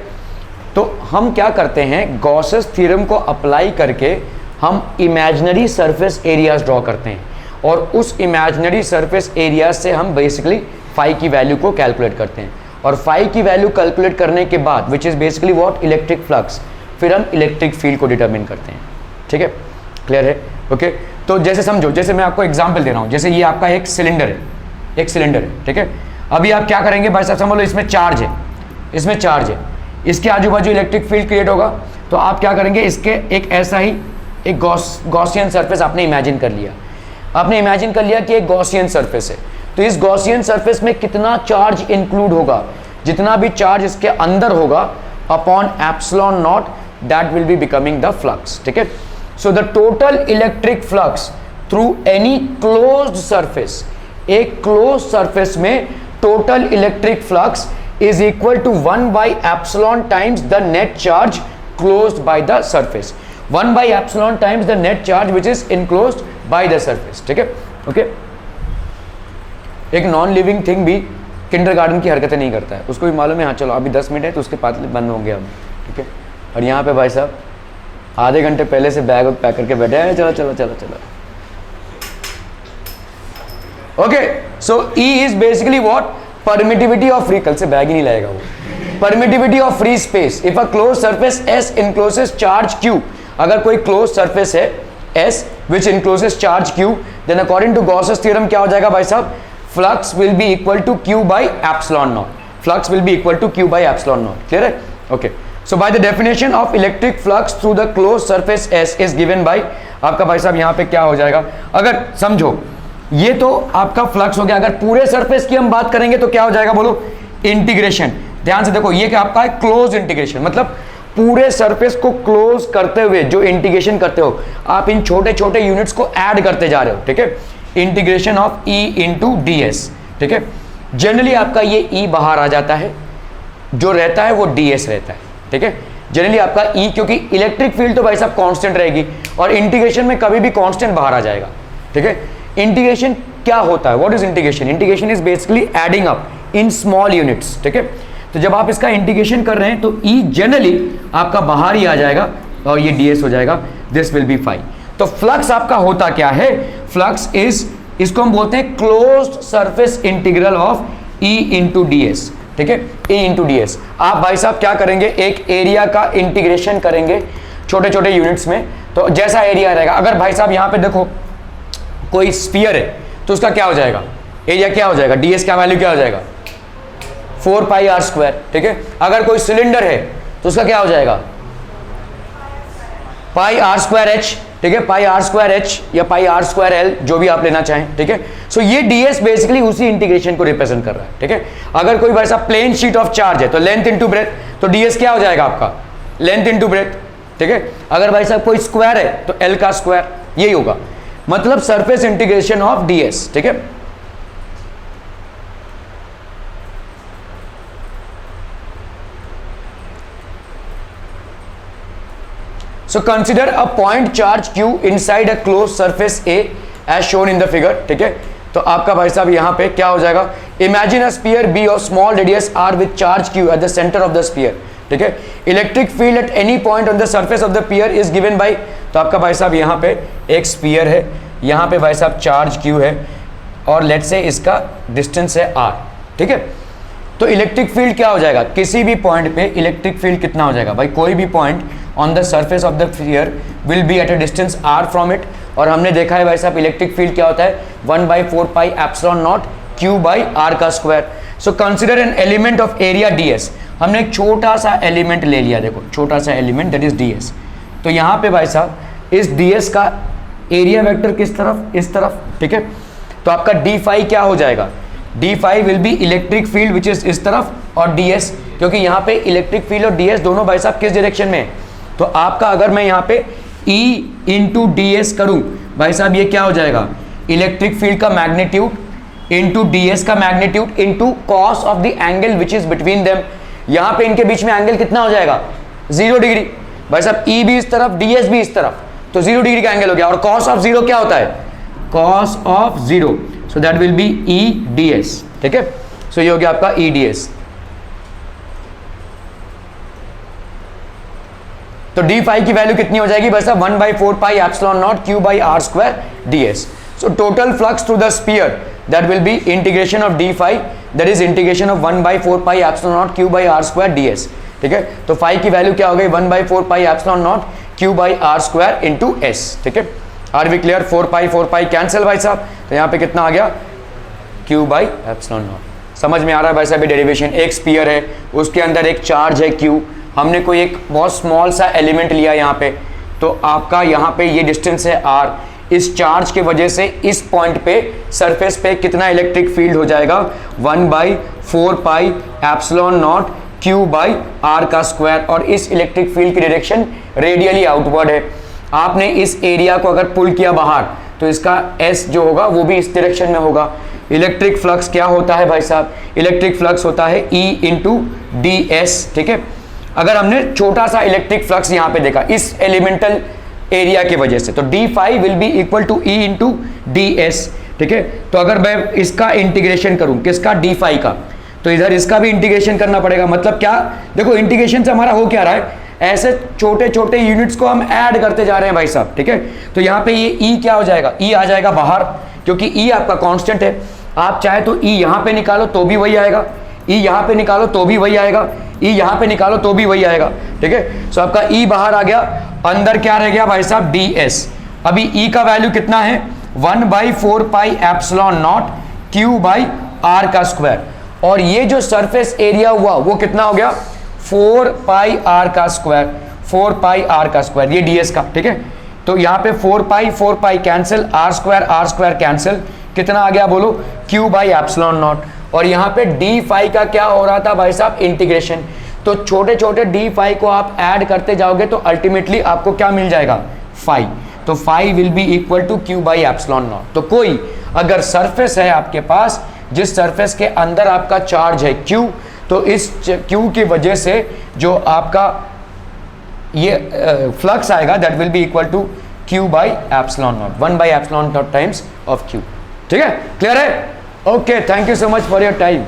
तो हम क्या करते हैं, गॉसेस थ्योरम को अप्लाई करके हम इमेजिनरी सरफेस एरियाज ड्रॉ करते हैं, और उस इमेजिनरी सरफेस एरिया से हम बेसिकली फाई की वैल्यू को कैलकुलेट करते हैं, और फाई की वैल्यू कैलकुलेट करने के बाद which is basically what, electric flux, फिर हम इलेक्ट्रिक फील्ड को डिटरमिन करते हैं। ठीक है, क्लियर है? ओके, तो जैसे समझो, जैसे मैं आपको एग्जांपल दे रहा हूं, जैसे ये आपका एक सिलेंडर है, एक सिलेंडर है, ठीक है। अभी आप क्या करेंगे भाई साहब, समझ लो इसमें चार्ज है, इसमें चार्ज है, इसके आजू बाजू इलेक्ट्रिक फील्ड क्रिएट होगा, तो आप क्या करेंगे, इसके एक ऐसा ही एक गॉसियन सरफेस आपने इमेजिन कर लिया, आपने इमेजिन कर लिया कि एक गॉसियन सरफेस है, तो इस गॉसियन सरफेस में कितना चार्ज इंक्लूड होगा, जितना भी चार्ज इसके अंदर होगा upon epsilon naught, that will be becoming the flux. ठीक है, so the total electric flux through any closed surface, एक क्लोज सरफेस में total electric flux is equal to 1 by epsilon times the net charge closed by the surface, 1 by epsilon times the net charge which is enclosed by the surface। ठीक है, ओके। एक नॉन लिविंग थिंग भी किंडरगार्टन की हरकतें नहीं करता है, उसको भी मालूम है हाँ चलो अभी 10 मिनट है तो उसके बाद बंद होंगे हम। ठीक है, और यहाँ पे भाई साहब आधे घंटे पहले से बैग पैक करके बैठे हैं, चलो चलो चलो चलो। Okay, so E is basically what, permittivity of free, कल से बैग ही नहीं लाएगा वो, permittivity of free space if a close surface S encloses charge Q, अगर कोई क्लोज सरफेस है S which encloses charge Q, then according to Gauss's theorem क्या हो जाएगा भाई साहब, flux will be equal to Q by epsilon naught, flux will be equal to Q by epsilon not. Clear है? Okay, so by the definition of electric flux through the close surface S is given bye, आपका भाई साहब यहाँ पे क्या हो जाएगा, अगर समझो ये तो आपका फ्लक्स हो गया, अगर पूरे सरफेस की हम बात करेंगे तो क्या हो जाएगा बोलो, इंटीग्रेशन। ध्यान से देखो, ये क्या आपका है, क्लोज इंटीग्रेशन, मतलब पूरे सरफेस को क्लोज करते हुए जो इंटीग्रेशन करते हो आप, इन छोटे छोटे यूनिट्स को ऐड करते जा रहे हो। ठीक है, integration of E into D S. ठीक है, जनरली आपका ये E बाहर आ जाता है, जो रहता है वो ds रहता है। ठीक है, जनरली आपका E, क्योंकि इलेक्ट्रिक फील्ड तो भाई साहब कांस्टेंट रहेगी और इंटीग्रेशन में कभी भी कांस्टेंट बाहर आ जाएगा। ठीक है, इंटीग्रेशन क्या होता है, what is integration, integration is basically adding up in small units. ठीक है, तो जब आप इसका इंटीग्रेशन कर रहे हैं तो E जनरली आपका बाहर ही आ जाएगा और ये ds हो जाएगा, दिस विल बी फाई। तो फ्लक्स आपका होता क्या है, फ्लक्स इज, इसको हम बोलते हैं closed surface integral of E into D S. ठीक है, E इंटू डी एस। आप भाई साहब क्या करेंगे, एक एरिया का इंटीग्रेशन करेंगे छोटे छोटे यूनिट्स में, तो जैसा एरिया रहेगा, अगर भाई साहब यहाँ पे देखो कोई स्फीयर है तो उसका क्या हो जाएगा, एरिया क्या हो जाएगा, ds का वैल्यू क्या हो जाएगा, 4 पाई आर स्क्वायर। ठीक है, अगर कोई सिलेंडर है तो उसका क्या हो जाएगा, पाई आर स्क्वायर एच। ठीक है, पाई आर स्क्वायर एच या पाई आर स्क्वायर एल, जो भी आप लेना चाहें। ठीक है, सो ये ds बेसिकली उसी इंटीग्रेशन को रिप्रेजेंट कर रहा है। ठीक है, अगर कोई वैसा प्लेन शीट ऑफ चार्ज है तो लेंथ इंटू ब्रेथ, तो ds क्या हो जाएगा आपका, लेंथ इंटू ब्रेथ। ठीक है, अगर भाई साहब कोई स्क्वायर है तो l का स्क्वायर, यही होगा, मतलब सरफेस इंटीग्रेशन ऑफ ds। ठीक है, so consider a point charge q inside a closed surface A as shown in the figure। ठीक है, तो आपका भाई साहब यहाँ पे क्या हो जाएगा, imagine a sphere B of small radius r with charge q at the center of the sphere। ठीक है, electric field eight any point on the surface of the sphere is given bye, तो आपका भाई साहब यहाँ पे एक स्फीयर है, यहाँ पे भाई साहब चार्ज q है और लेट से इसका डिस्टेंस है r। ठीक है, तो इलेक्ट्रिक फील्ड क्या हो जाएगा, किसी भी पॉइंट पे इलेक्ट्रिक फील्ड कितना हो जाएगा भाई, कोई भी point on the surface of the sphere will be at a distance r from it, और हमने देखा है भाई साहब इलेक्ट्रिक फील्ड क्या होता है, 1/4 pi epsilon naught q by r का square. So consider an element of area ds, हमने एक छोटा सा एलिमेंट ले लिया, देखो छोटा सा एलिमेंट दैट इज ds, तो यहाँ पे भाई साहब इस ds का एरिया वेक्टर किस तरफ, इस तरफ। ठीक है, तो आपका d फाई क्या हो जाएगा, d phi will be electric field which is इस तरफ, और ds, क्योंकि यहाँ पे इलेक्ट्रिक फील्ड और ds दोनों भाई साहब किस डायरेक्शन में है, तो आपका अगर मैं यहाँ पे E इंटू ds करूँ भाई साहब, ये क्या हो जाएगा, इलेक्ट्रिक फील्ड का मैग्नीट्यूड इंटू ds का magnitude into cos of the angle which is between them. यहाँ पे इनके बीच में एंगल कितना हो जाएगा, 0 डिग्री। भाई साहब E भी इस तरफ, ds भी इस तरफ, तो 0 डिग्री का एंगल हो गया, और कॉस ऑफ 0 क्या होता है, cos of 0, so that will B E ds। ठीक है, सो ये हो गया आपका E ds। तो d फाई की वैल्यू कितनी हो जाएगी भाई साहब, 1/4 pi epsilon naught q by r square ds। So total flux through the sphere that will be integration of d phi that is integration of 1/4 pi epsilon naught Q by R square ds, ठीक है। तो फाई की वैल्यू क्या हो गई 1/4 pi epsilon naught Q by R square into S, ठीक है। Are we clear? 4 pi cancel भाई साहब, तो यहाँ पे कितना आ गया क्यू बाई एप्सिलॉन नॉट। समझ में आ रहा है भाई साहब? डेरिवेशन, एक स्पीयर है उसके अंदर एक चार्ज है क्यू, हमने कोई एक बहुत स्मॉल सा एलिमेंट लिया यहाँ पे, तो आपका यहाँ पे ये डिस्टेंस है आर, इस चार्ज के वजह से इस पॉइंट पे सरफेस पे कितना इलेक्ट्रिक फील्ड हो जाएगा 1/4 pi epsilon naught Q by R का स्क्वायर, और इस इलेक्ट्रिक फील्ड की डायरेक्शन रेडियली आउटवर्ड है। आपने इस एरिया को अगर पुल किया बाहर तो इसका एस जो होगा वो भी इस डायरेक्शन में होगा। इलेक्ट्रिक फ्लक्स क्या होता है भाई साहब? इलेक्ट्रिक फ्लक्स होता है E इंटू डी एस, ठीक है। अगर हमने छोटा सा इलेक्ट्रिक फ्लक्स यहाँ पे देखा इस एलिमेंटल एरिया की वजह से, तो D phi will be equal to E into D S, ठीक है। तो अगर मैं इसका इंटीग्रेशन करूं, किसका? डी फाई का, तो इधर इसका भी इंटीग्रेशन करना पड़ेगा। मतलब क्या? देखो इंटीग्रेशन से हमारा हो क्या रहा है, ऐसे छोटे छोटे यूनिट्स को हम ऐड करते जा रहे हैं भाई साहब, ठीक है। तो यहाँ पे ये ई क्या हो जाएगा? ई आ जाएगा बाहर, क्योंकि ई आपका कांस्टेंट है। आप चाहे तो ई यहाँ पे निकालो तो भी वही आएगा, ई यहाँ पे निकालो तो भी वही आएगा, ई यहाँ पे निकालो तो भी वही आएगा, ठीक है। सो आपका ई बाहर आ गया, अंदर क्या रह गया भाई साहब? D S. अभी ई का वैल्यू कितना है? 1/4 pi epsilon naught Q by R का स्क्वायर, और ये जो सरफेस एरिया हुआ वो कितना हो गया? 4 पाई आर का स्क्वायर, 4 पाई आर का स्क्वायर, ये ds का, ठीक है। तो यहाँ पे 4 pi cancel, R square cancel, कितना आ गया बोलो? Q by epsilon naught. और यहाँ पे डी फाई का क्या हो रहा था भाई साहब? इंटीग्रेशन। तो छोटे छोटे डी फाई को आप ऐड करते जाओगे तो अल्टीमेटली आपको क्या मिल जाएगा? फाई। तो phi will be equal to Q by epsilon naught. तो कोई अगर सरफेस है आपके पास जिस सरफेस के अंदर आपका चार्ज है क्यू, तो इस क्यू की वजह से जो आपका ये फ्लक्स आएगा that will be equal to Q by epsilon naught, 1/एप्सिलॉन नॉट टाइम्स ऑफ क्यू, ठीक है। क्लियर है? Okay, thank you so much for your time.